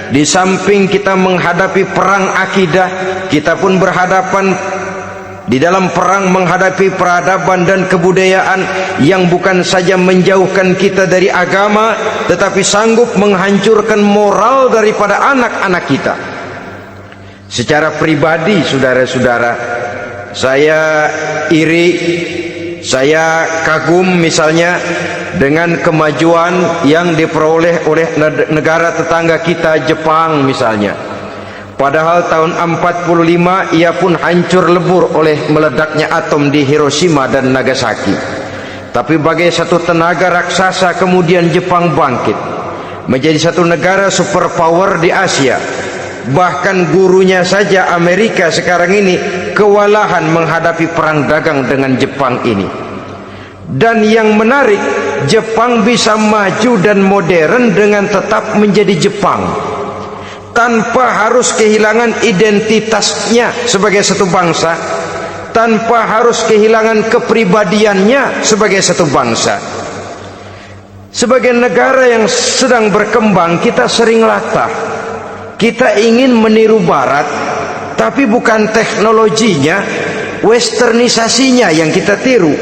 di samping kita menghadapi perang akidah, kita pun berhadapan di dalam perang menghadapi peradaban dan kebudayaan yang bukan saja menjauhkan kita dari agama, tetapi sanggup menghancurkan moral daripada anak-anak kita. Secara pribadi, saudara-saudara, saya iri, saya kagum misalnya dengan kemajuan yang diperoleh oleh negara tetangga kita, Jepang misalnya. Padahal tahun 45 ia pun hancur lebur oleh meledaknya atom di Hiroshima dan Nagasaki. Tapi bagai satu tenaga raksasa kemudian Jepang bangkit menjadi satu negara superpower di Asia. Bahkan gurunya saja Amerika sekarang ini kewalahan menghadapi perang dagang dengan Jepang ini. Dan yang menarik, Jepang bisa maju dan modern dengan tetap menjadi Jepang, tanpa harus kehilangan identitasnya sebagai satu bangsa, tanpa harus kehilangan kepribadiannya sebagai satu bangsa. Sebagai negara yang sedang berkembang, kita sering latah, kita ingin meniru Barat, tapi bukan teknologinya, westernisasinya yang kita tiru,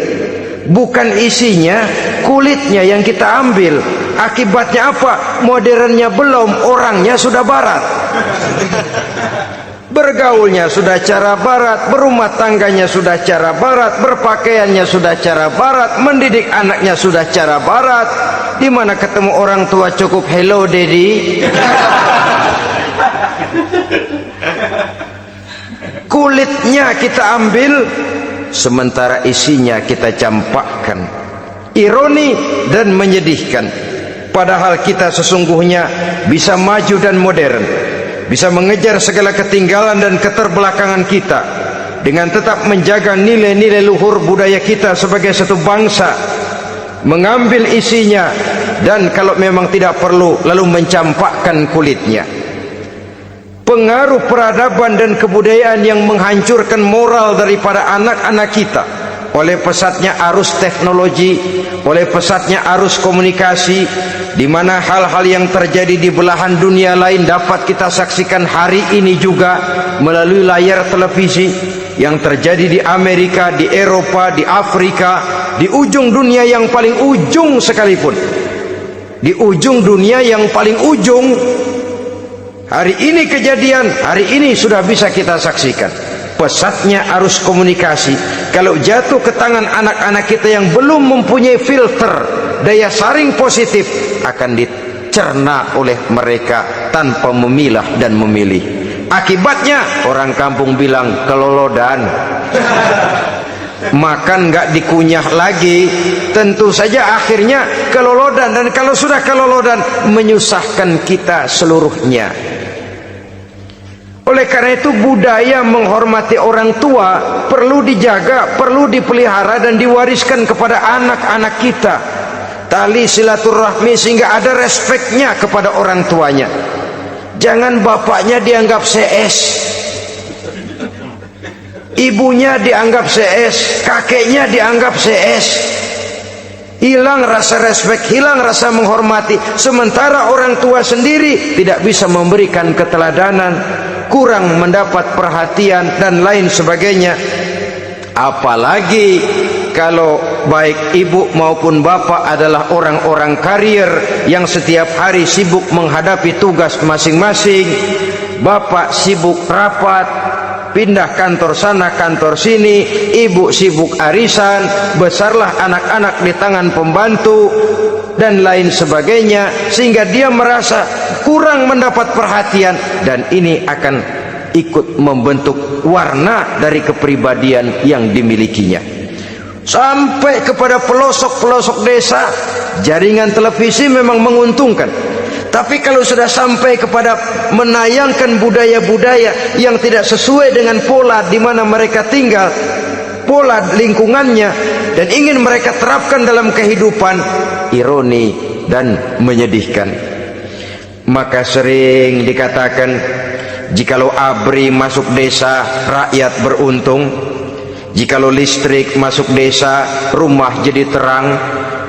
bukan isinya, kulitnya yang kita ambil. Akibatnya apa? Modernnya belum, orangnya sudah Barat. Bergaulnya sudah cara Barat, berumah tangganya sudah cara Barat, berpakaiannya sudah cara Barat, mendidik anaknya sudah cara Barat. Di mana ketemu orang tua cukup hello daddy. Kulitnya kita ambil, sementara isinya kita campakkan. Ironi dan menyedihkan. Padahal kita sesungguhnya bisa maju dan modern, bisa mengejar segala ketinggalan dan keterbelakangan kita, dengan tetap menjaga nilai-nilai luhur budaya kita sebagai satu bangsa, mengambil isinya, dan kalau memang tidak perlu lalu mencampakkan kulitnya. Pengaruh peradaban dan kebudayaan yang menghancurkan moral daripada anak-anak kita oleh pesatnya arus teknologi, oleh pesatnya arus komunikasi, di mana hal-hal yang terjadi di belahan dunia lain dapat kita saksikan hari ini juga melalui layar televisi. Yang terjadi di Amerika, di Eropa, di Afrika, di ujung dunia yang paling ujung sekalipun, di ujung dunia yang paling ujung, hari ini kejadian, hari ini sudah bisa kita saksikan. Pesatnya arus komunikasi, kalau jatuh ke tangan anak-anak kita yang belum mempunyai filter, daya saring positif, akan dicerna oleh mereka tanpa memilah dan memilih. Akibatnya orang kampung bilang kelolodan. makan nggak dikunyah lagi, tentu saja akhirnya kelolodan, dan kalau sudah kelolodan menyusahkan kita seluruhnya. Oleh karena itu budaya menghormati orang tua perlu dijaga, perlu dipelihara dan diwariskan kepada anak-anak kita. Tali silaturahmi sehingga ada respeknya kepada orang tuanya. Jangan bapaknya dianggap CS, ibunya dianggap CS, kakeknya dianggap CS. Hilang rasa respek, hilang rasa menghormati. Sementara orang tua sendiri tidak bisa memberikan keteladanan, kurang mendapat perhatian dan lain sebagainya. Apalagi kalau baik ibu maupun bapak adalah orang-orang karier yang setiap hari sibuk menghadapi tugas masing-masing. Bapak sibuk rapat, pindah kantor sana kantor sini, ibu sibuk arisan, besarlah anak-anak di tangan pembantu dan lain sebagainya, sehingga dia merasa kurang mendapat perhatian, dan ini akan ikut membentuk warna dari kepribadian yang dimilikinya. Sampai kepada pelosok-pelosok desa, jaringan televisi memang menguntungkan. Tapi kalau sudah sampai kepada menayangkan budaya-budaya yang tidak sesuai dengan pola di mana mereka tinggal, pola lingkungannya, dan ingin mereka terapkan dalam kehidupan, ironi dan menyedihkan. Maka sering dikatakan, jikalau ABRI masuk desa, rakyat beruntung. Jikalau listrik masuk desa, rumah jadi terang.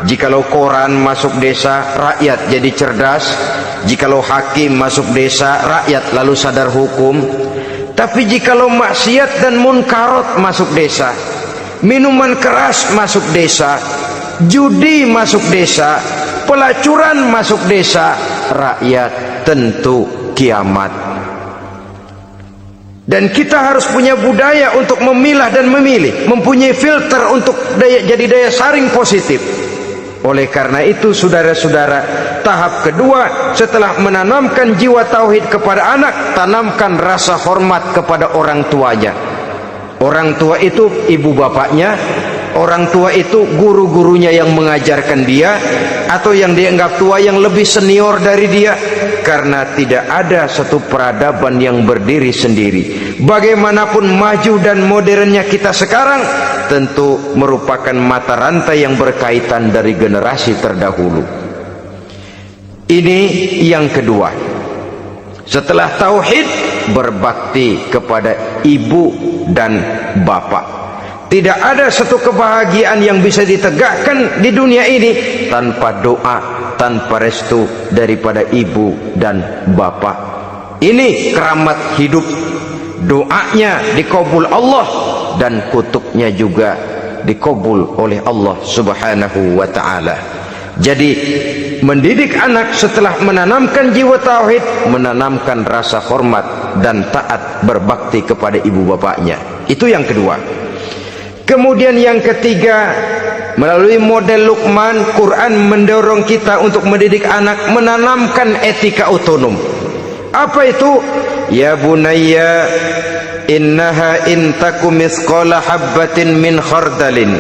Jikalau koran masuk desa, rakyat jadi cerdas. Jikalau hakim masuk desa, rakyat lalu sadar hukum. Tapi jikalau maksiat dan munkarot masuk desa, minuman keras masuk desa, judi masuk desa, pelacuran masuk desa, rakyat tentu kiamat. Dan kita harus punya budaya untuk memilah dan memilih, mempunyai filter untuk jadi daya saring positif. Oleh karena itu saudara-saudara, tahap kedua setelah menanamkan jiwa tauhid kepada anak, tanamkan rasa hormat kepada orang tuanya. Orang tua itu ibu bapaknya, orang tua itu guru-gurunya yang mengajarkan dia, atau yang dianggap tua yang lebih senior dari dia. Karena tidak ada satu peradaban yang berdiri sendiri. Bagaimanapun maju dan modernnya kita sekarang, tentu merupakan mata rantai yang berkaitan dari generasi terdahulu. Ini yang kedua. Setelah tauhid, berbakti kepada ibu dan bapak. Tidak ada satu kebahagiaan yang bisa ditegakkan di dunia ini tanpa doa, tanpa restu daripada ibu dan bapak. Ini keramat hidup. Doanya dikabul Allah dan kutuknya juga dikabul oleh Allah Subhanahu wa ta'ala. Jadi mendidik anak setelah menanamkan jiwa tauhid, menanamkan rasa hormat dan taat berbakti kepada ibu bapaknya. Itu yang kedua. Kemudian yang ketiga, melalui model Luqman, Quran mendorong kita untuk mendidik anak, menanamkan etika otonom. Apa itu? Ya bunayya, innaha intaku mithqala habbatin min khardalin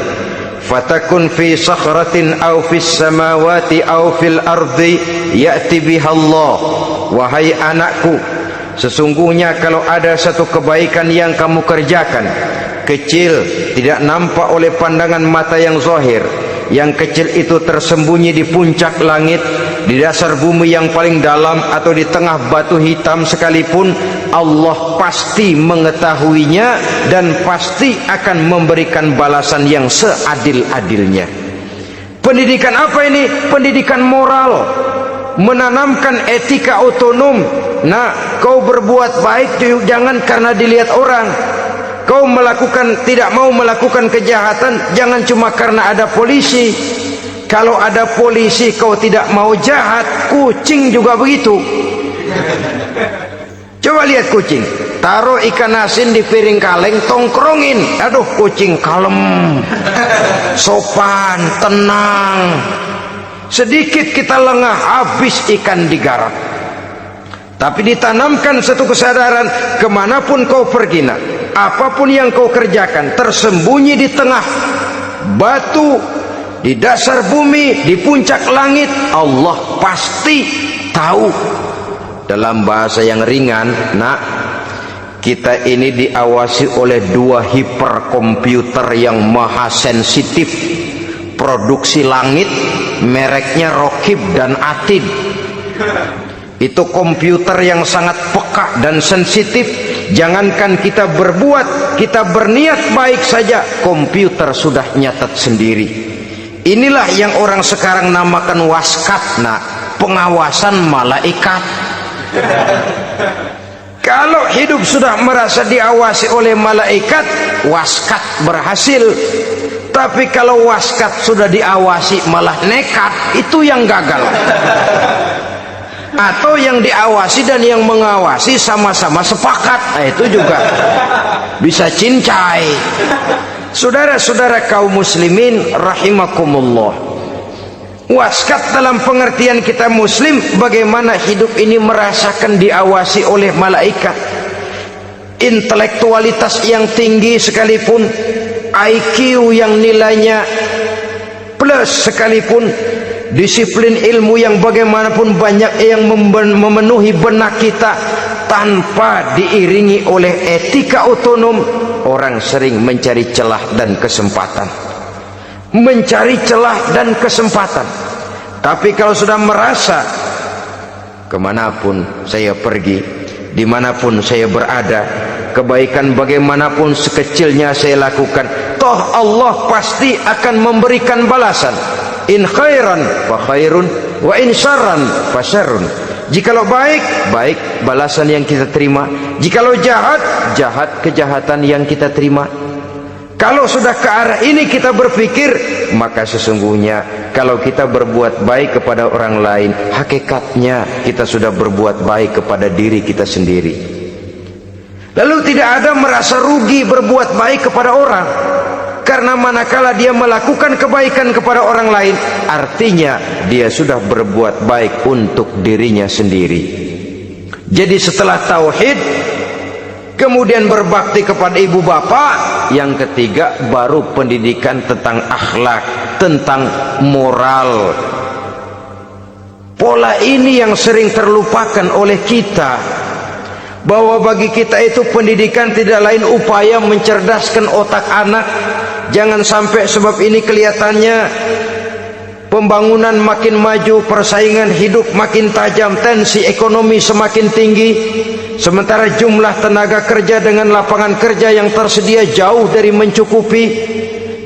fatakun fi sakhratin aw fis samawati aw fil ardi ya'ti biha Allah. Wahai anakku, sesungguhnya kalau ada satu kebaikan yang kamu kerjakan, kecil, tidak nampak oleh pandangan mata yang zahir, yang kecil itu tersembunyi di puncak langit, di dasar bumi yang paling dalam, atau di tengah batu hitam sekalipun, Allah pasti mengetahuinya dan pasti akan memberikan balasan yang seadil-adilnya. Pendidikan apa ini? Pendidikan moral, menanamkan etika otonom. Nah, kau berbuat baik jangan karena dilihat orang. Kau tidak mau melakukan kejahatan, jangan cuma karena ada polisi. Kalau ada polisi kau tidak mau jahat, kucing juga begitu. Coba lihat kucing, taruh ikan asin di piring kaleng, tongkrongin. Aduh, kucing kalem, sopan, tenang. Sedikit kita lengah, habis ikan digarap. Tapi ditanamkan satu kesadaran, kemanapun kau pergi nak, apapun yang kau kerjakan, tersembunyi di tengah batu, di dasar bumi, di puncak langit, Allah pasti tahu. Dalam bahasa yang ringan, nak, kita ini diawasi oleh dua hiperkomputer yang maha sensitif, produksi langit, mereknya Rokib dan Atid. Itu komputer yang sangat peka dan sensitif. Jangankan kita berbuat, kita berniat baik saja, komputer sudah nyatat sendiri. Inilah yang orang sekarang namakan waskat, nak, pengawasan malaikat. Kalau hidup sudah merasa diawasi oleh malaikat, waskat berhasil. Tapi kalau waskat sudah diawasi malah nekat, itu yang gagal. Atau yang diawasi dan yang mengawasi sama-sama sepakat, nah, itu juga bisa cincai. Saudara-saudara kaum muslimin rahimakumullah, waskat dalam pengertian kita muslim, bagaimana hidup ini merasakan diawasi oleh malaikat. Intelektualitas yang tinggi sekalipun, IQ yang nilainya plus sekalipun, disiplin ilmu yang bagaimanapun banyak yang memenuhi benak kita, tanpa diiringi oleh etika otonom, orang sering mencari celah dan kesempatan. Mencari celah dan kesempatan. Tapi kalau sudah merasa kemanapun saya pergi, dimanapun saya berada, kebaikan bagaimanapun sekecilnya saya lakukan, toh Allah pasti akan memberikan balasan. In khairan fa khairun, wa in syarran fa syarrun. Jikalau baik, baik balasan yang kita terima. Jikalau jahat, jahat kejahatan yang kita terima. Kalau sudah ke arah ini kita berpikir, maka sesungguhnya kalau kita berbuat baik kepada orang lain, hakikatnya kita sudah berbuat baik kepada diri kita sendiri. Lalu tidak ada merasa rugi berbuat baik kepada orang, karena manakala dia melakukan kebaikan kepada orang lain, artinya dia sudah berbuat baik untuk dirinya sendiri. Jadi setelah tauhid, kemudian berbakti kepada ibu bapak, yang ketiga baru pendidikan tentang akhlak, tentang moral. Pola ini yang sering terlupakan oleh kita, bahwa bagi kita itu pendidikan tidak lain upaya mencerdaskan otak anak. Jangan sampai sebab ini kelihatannya pembangunan makin maju, persaingan hidup makin tajam, tensi ekonomi semakin tinggi, sementara jumlah tenaga kerja dengan lapangan kerja yang tersedia jauh dari mencukupi.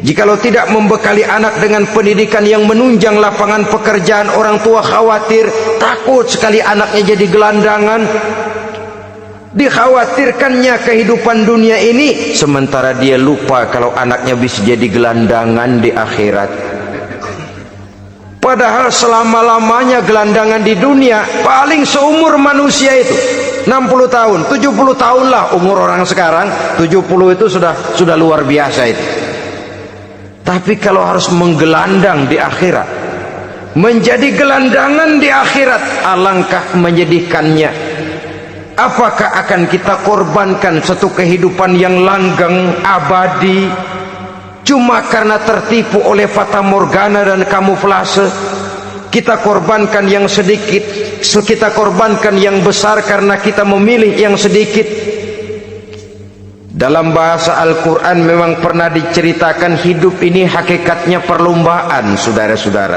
Jikalau tidak membekali anak dengan pendidikan yang menunjang lapangan pekerjaan, orang tua khawatir, takut sekali anaknya jadi gelandangan. Dikhawatirkannya kehidupan dunia ini, sementara dia lupa kalau anaknya bisa jadi gelandangan di akhirat. Padahal selama-lamanya gelandangan di dunia paling seumur manusia itu 60 tahun, 70 tahun lah umur orang sekarang. 70 itu sudah luar biasa itu. Tapi kalau harus menggelandang di akhirat, menjadi gelandangan di akhirat, alangkah menyedihkannya. Apakah akan kita korbankan satu kehidupan yang langgeng, abadi, cuma karena tertipu oleh fata morgana dan kamuflase? Kita korbankan yang sedikit, kita korbankan yang besar karena kita memilih yang sedikit. Dalam bahasa Al-Quran memang pernah diceritakan hidup ini hakikatnya perlombaan, saudara-saudara.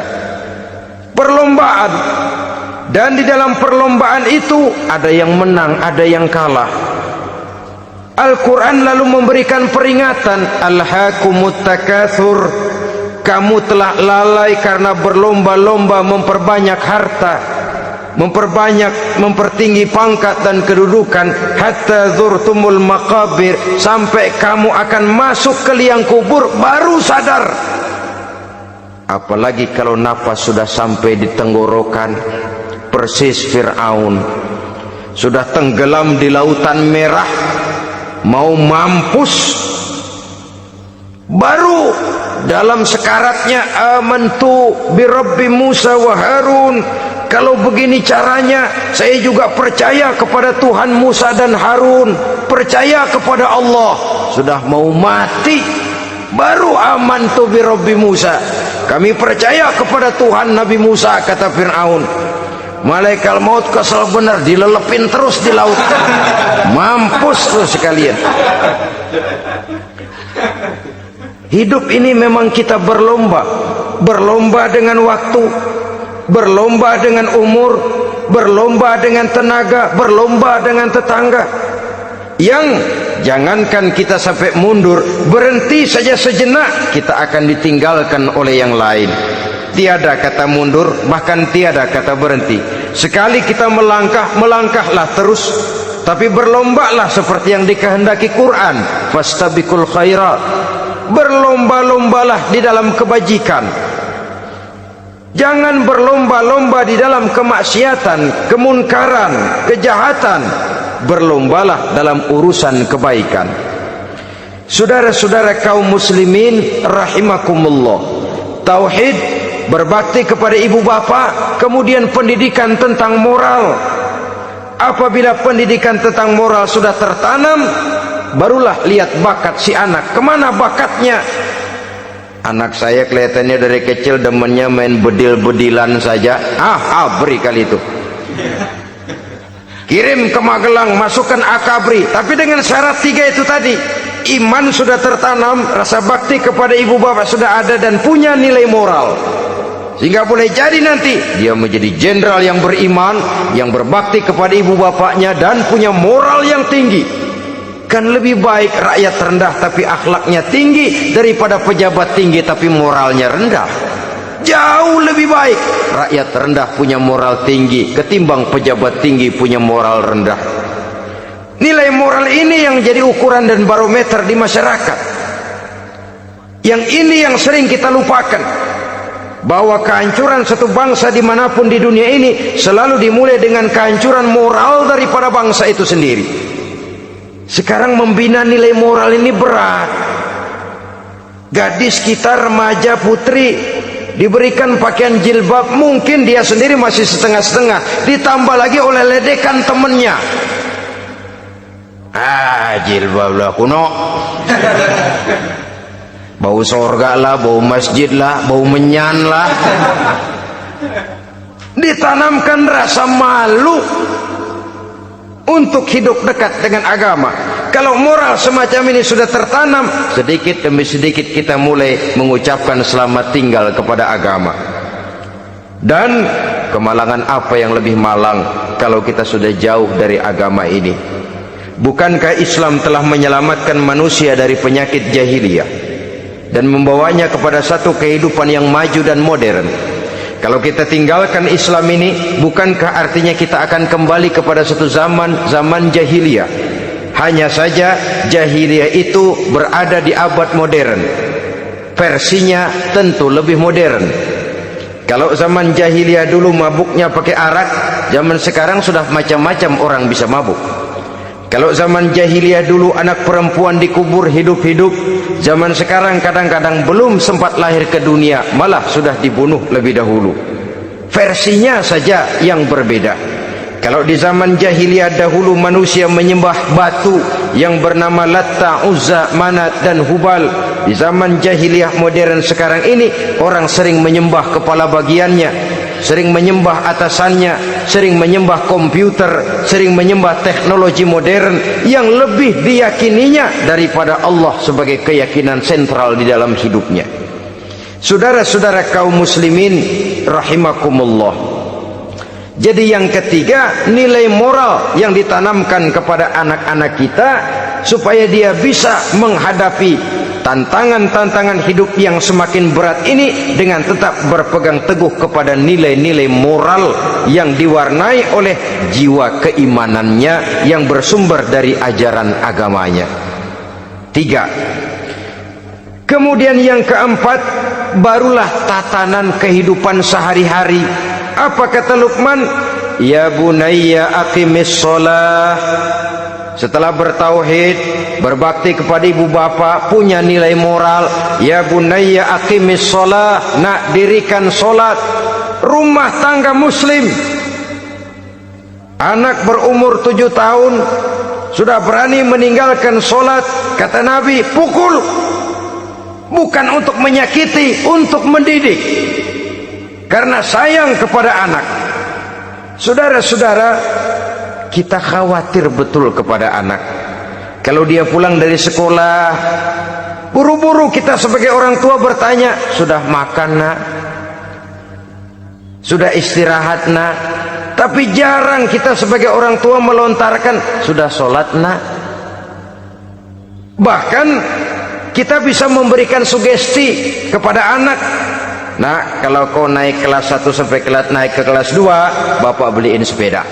Perlombaan. Dan di dalam perlombaan itu ada yang menang, ada yang kalah. Al-Quran lalu memberikan peringatan, Alhaakumut takatsur, kamu telah lalai karena berlomba-lomba memperbanyak harta, mempertinggi pangkat dan kedudukan, hatta zurtumul maqabir, sampai kamu akan masuk ke liang kubur baru sadar. Apalagi kalau napas sudah sampai di tenggorokan, persis Fir'aun sudah tenggelam di lautan merah, mau mampus, baru dalam sekaratnya amantu bi Rabbi Musa wa Harun, kalau begini caranya, saya juga percaya kepada Tuhan Musa dan Harun, percaya kepada Allah. Sudah mau mati, baru amantu bi Rabbi Musa, kami percaya kepada Tuhan Nabi Musa, kata Fir'aun. Malaikat maut kesel benar, dilelepin terus di laut, mampus tuh sekalian. Hidup ini memang kita berlomba dengan waktu, berlomba dengan umur, berlomba dengan tenaga, berlomba dengan tetangga. Yang jangankan kita sampai mundur, berhenti saja sejenak, kita akan ditinggalkan oleh yang lain. Tiada kata mundur, bahkan tiada kata berhenti. Sekali kita melangkah, melangkahlah terus. Tapi berlombalah seperti yang dikehendaki Quran, fastabiqul khairat. Berlomba-lombalah di dalam kebajikan. Jangan berlomba-lomba di dalam kemaksiatan, kemunkaran, kejahatan. Berlombalah dalam urusan kebaikan. Saudara-saudara kaum muslimin rahimakumullah, tauhid, berbakti kepada ibu bapa, kemudian pendidikan tentang moral. Apabila pendidikan tentang moral sudah tertanam, barulah lihat bakat si anak, kemana bakatnya. Anak saya kelihatannya dari kecil demennya main bedil-bedilan saja. Abri kali itu, kirim ke Magelang, masukkan akabri. Tapi dengan syarat 3 itu tadi, iman sudah tertanam, rasa bakti kepada ibu bapak sudah ada, dan punya nilai moral, sehingga boleh jadi nanti dia menjadi jenderal yang beriman, yang berbakti kepada ibu bapaknya, dan punya moral yang tinggi. Kan lebih baik rakyat rendah tapi akhlaknya tinggi, daripada pejabat tinggi tapi moralnya rendah. Jauh lebih baik rakyat rendah punya moral tinggi ketimbang pejabat tinggi punya moral rendah. Nilai moral ini yang jadi ukuran dan barometer di masyarakat. Yang ini yang sering kita lupakan, bahwa kehancuran satu bangsa dimanapun di dunia ini selalu dimulai dengan kehancuran moral daripada bangsa itu sendiri. Sekarang membina nilai moral ini berat. Gadis kita, remaja, putri, diberikan pakaian jilbab, mungkin dia sendiri masih setengah-setengah, ditambah lagi oleh ledekan temennya. Jilbab lah kuno, bau sorga lah, bau masjid lah, bau menyan lah. Ditanamkan rasa malu untuk hidup dekat dengan agama. Kalau moral semacam ini sudah tertanam, sedikit demi sedikit kita mulai mengucapkan selamat tinggal kepada agama. Dan kemalangan apa yang lebih malang kalau kita sudah jauh dari agama ini? Bukankah Islam telah menyelamatkan manusia dari penyakit jahiliyah dan membawanya kepada satu kehidupan yang maju dan modern? Kalau kita tinggalkan Islam ini, bukankah artinya kita akan kembali kepada satu zaman jahiliyah? Hanya saja jahiliyah itu berada di abad modern, versinya tentu lebih modern. Kalau zaman jahiliyah dulu mabuknya pakai arak, zaman sekarang sudah macam-macam orang bisa mabuk. Kalau zaman jahiliyah dulu anak perempuan dikubur hidup-hidup, zaman sekarang kadang-kadang belum sempat lahir ke dunia, malah sudah dibunuh lebih dahulu. Versinya saja yang berbeda. Kalau di zaman jahiliyah dahulu manusia menyembah batu yang bernama Latta, Uzza, Manat dan Hubal, di zaman jahiliyah modern sekarang ini orang sering menyembah kepala bagiannya, sering menyembah atasannya, sering menyembah komputer, sering menyembah teknologi modern yang lebih diyakininya daripada Allah sebagai keyakinan sentral di dalam hidupnya. Saudara-saudara kaum muslimin rahimakumullah. Jadi yang ketiga, nilai moral yang ditanamkan kepada anak-anak kita supaya dia bisa menghadapi tantangan-tantangan hidup yang semakin berat ini dengan tetap berpegang teguh kepada nilai-nilai moral yang diwarnai oleh jiwa keimanannya yang bersumber dari ajaran agamanya. 3. Kemudian yang keempat, barulah tatanan kehidupan sehari-hari. Apa kata Luqman? Ya bunayya aqimis shalah. Setelah bertauhid, berbakti kepada ibu bapa, punya nilai moral. Ya bunayya aqimis shalah, nak dirikan solat. rumah tangga muslim. Anak berumur 7 tahun sudah berani meninggalkan sholat, kata Nabi, pukul. Bukan untuk menyakiti, untuk mendidik, karena sayang kepada anak. Saudara-saudara, kita khawatir betul kepada anak. Kalau dia pulang dari sekolah, buru-buru kita sebagai orang tua bertanya, sudah makan nak? Sudah istirahat nak? Tapi jarang kita sebagai orang tua melontarkan, sudah sholat nak? Bahkan kita bisa memberikan sugesti kepada anak. Nah, kalau kau naik kelas 1 sampai naik ke kelas 2, bapak beliin sepeda.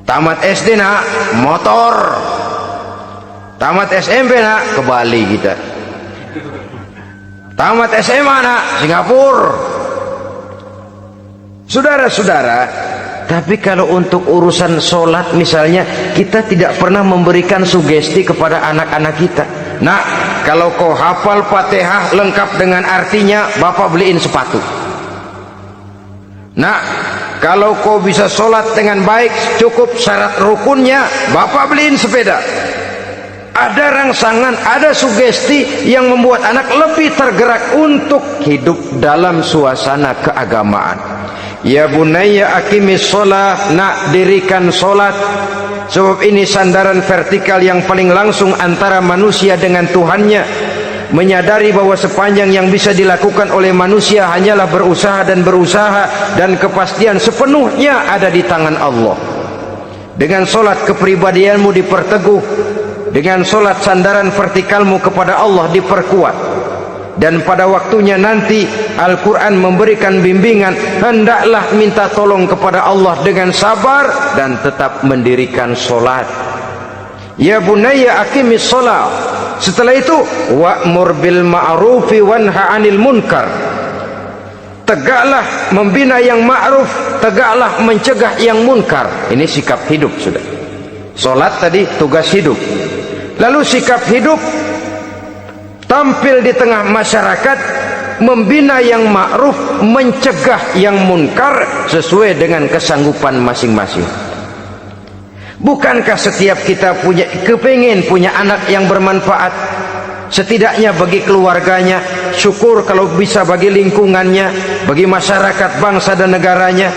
Tamat SD nak, motor. Tamat SMP nak, ke Bali kita. Tamat SMA nak, Singapura. Saudara-saudara, tapi kalau untuk urusan sholat misalnya, kita tidak pernah memberikan sugesti kepada anak-anak kita. Nah, kalau kau hafal Fatihah lengkap dengan artinya, bapak beliin sepatu. Nah, kalau kau bisa sholat dengan baik, cukup syarat rukunnya, bapak beliin sepeda. Ada rangsangan, ada sugesti yang membuat anak lebih tergerak untuk hidup dalam suasana keagamaan. Ya bunayya aqimis sholat, nak dirikan sholat. Sebab ini sandaran vertikal yang paling langsung antara manusia dengan Tuhannya. Menyadari bahwa sepanjang yang bisa dilakukan oleh manusia hanyalah berusaha, dan kepastian sepenuhnya ada di tangan Allah. Dengan sholat kepribadianmu diperteguh, dengan sholat sandaran vertikalmu kepada Allah diperkuat. Dan pada waktunya nanti Al-Quran memberikan bimbingan, hendaklah minta tolong kepada Allah dengan sabar dan tetap mendirikan solat. Ya bunayya aqimis sholat. Setelah itu wa'mur bil ma'rufi wanha 'anil munkar. Tegaklah membina yang ma'ruf, tegaklah mencegah yang munkar. Ini sikap hidup sudah. Solat tadi tugas hidup. Lalu sikap hidup tampil di tengah masyarakat, membina yang ma'ruf, mencegah yang munkar sesuai dengan kesanggupan masing-masing. Bukankah setiap kita kepingin punya anak yang bermanfaat, setidaknya bagi keluarganya, syukur kalau bisa bagi lingkungannya, bagi masyarakat, bangsa dan negaranya.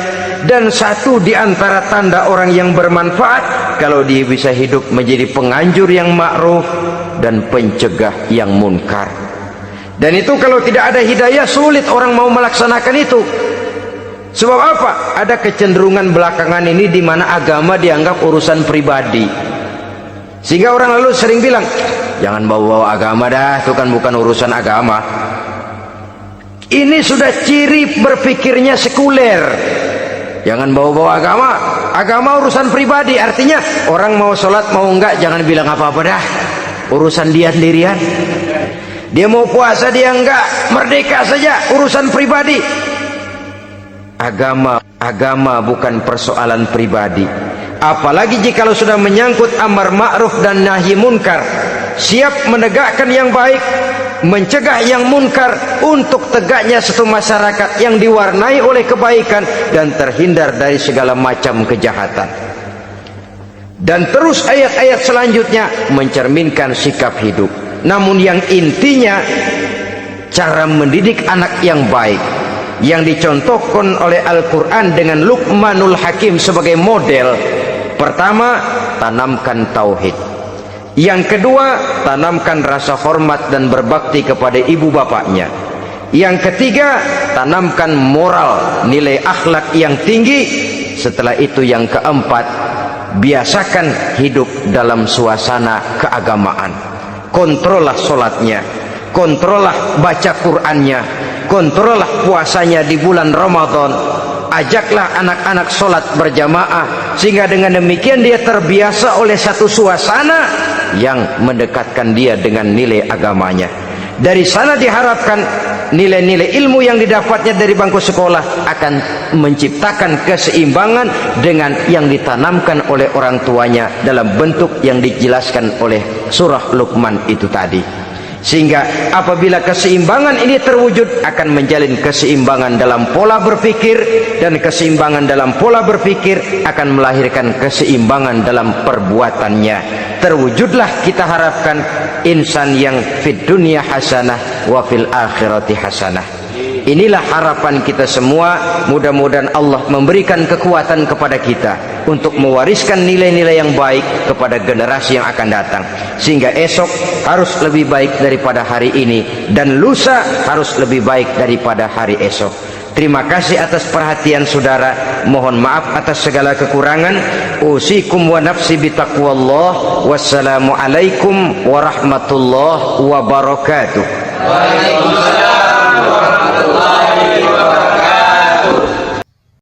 Dan satu di antara tanda orang yang bermanfaat, kalau dia bisa hidup menjadi penganjur yang ma'ruf dan pencegah yang munkar. Dan itu kalau tidak ada hidayah, sulit orang mau melaksanakan itu. Sebab apa? Ada kecenderungan belakangan ini di mana agama dianggap urusan pribadi. Sehingga orang lalu sering bilang, jangan bawa-bawa agama dah, itu kan bukan urusan agama. Ini sudah ciri berpikirnya sekuler. Jangan bawa-bawa agama, agama urusan pribadi. Artinya orang mau sholat mau enggak, jangan bilang apa-apa dah, urusan dia sendirian. Dia mau puasa dia enggak, merdeka saja, urusan pribadi. Agama bukan persoalan pribadi. Apalagi jika sudah menyangkut amar ma'ruf dan nahi munkar, siap menegakkan yang baik, mencegah yang munkar, untuk tegaknya satu masyarakat yang diwarnai oleh kebaikan dan terhindar dari segala macam kejahatan. Dan terus ayat-ayat selanjutnya mencerminkan sikap hidup. Namun yang intinya, cara mendidik anak yang baik yang dicontohkan oleh Al-Quran dengan Luqmanul Hakim sebagai model. Pertama, tanamkan tauhid. Yang kedua, tanamkan rasa hormat dan berbakti kepada ibu bapaknya. Yang ketiga, tanamkan moral, nilai akhlak yang tinggi. Setelah itu yang keempat, biasakan hidup dalam suasana keagamaan. Kontrollah sholatnya, kontrollah baca Qur'annya, kontrollah puasanya di bulan Ramadan. Ajaklah anak-anak sholat berjamaah, sehingga dengan demikian dia terbiasa oleh satu suasana yang mendekatkan dia dengan nilai agamanya. Dari sana diharapkan nilai-nilai ilmu yang didapatnya dari bangku sekolah akan menciptakan keseimbangan dengan yang ditanamkan oleh orang tuanya dalam bentuk yang dijelaskan oleh surah Luqman itu tadi. Sehingga apabila keseimbangan ini terwujud, akan menjalin keseimbangan dalam pola berpikir, dan keseimbangan dalam pola berpikir akan melahirkan keseimbangan dalam perbuatannya. Terwujudlah kita harapkan insan yang fid dunya hasanah wa fil akhirati hasanah. Inilah harapan kita semua. Mudah-mudahan Allah memberikan kekuatan kepada kita untuk mewariskan nilai-nilai yang baik kepada generasi yang akan datang, sehingga esok harus lebih baik daripada hari ini, dan lusa harus lebih baik daripada hari esok. Terima kasih atas perhatian saudara. Mohon maaf atas segala kekurangan. Usikum wa nafsi bitaqwallah. Wassalamualaikum warahmatullahi wabarakatuh. Waalaikumsalam.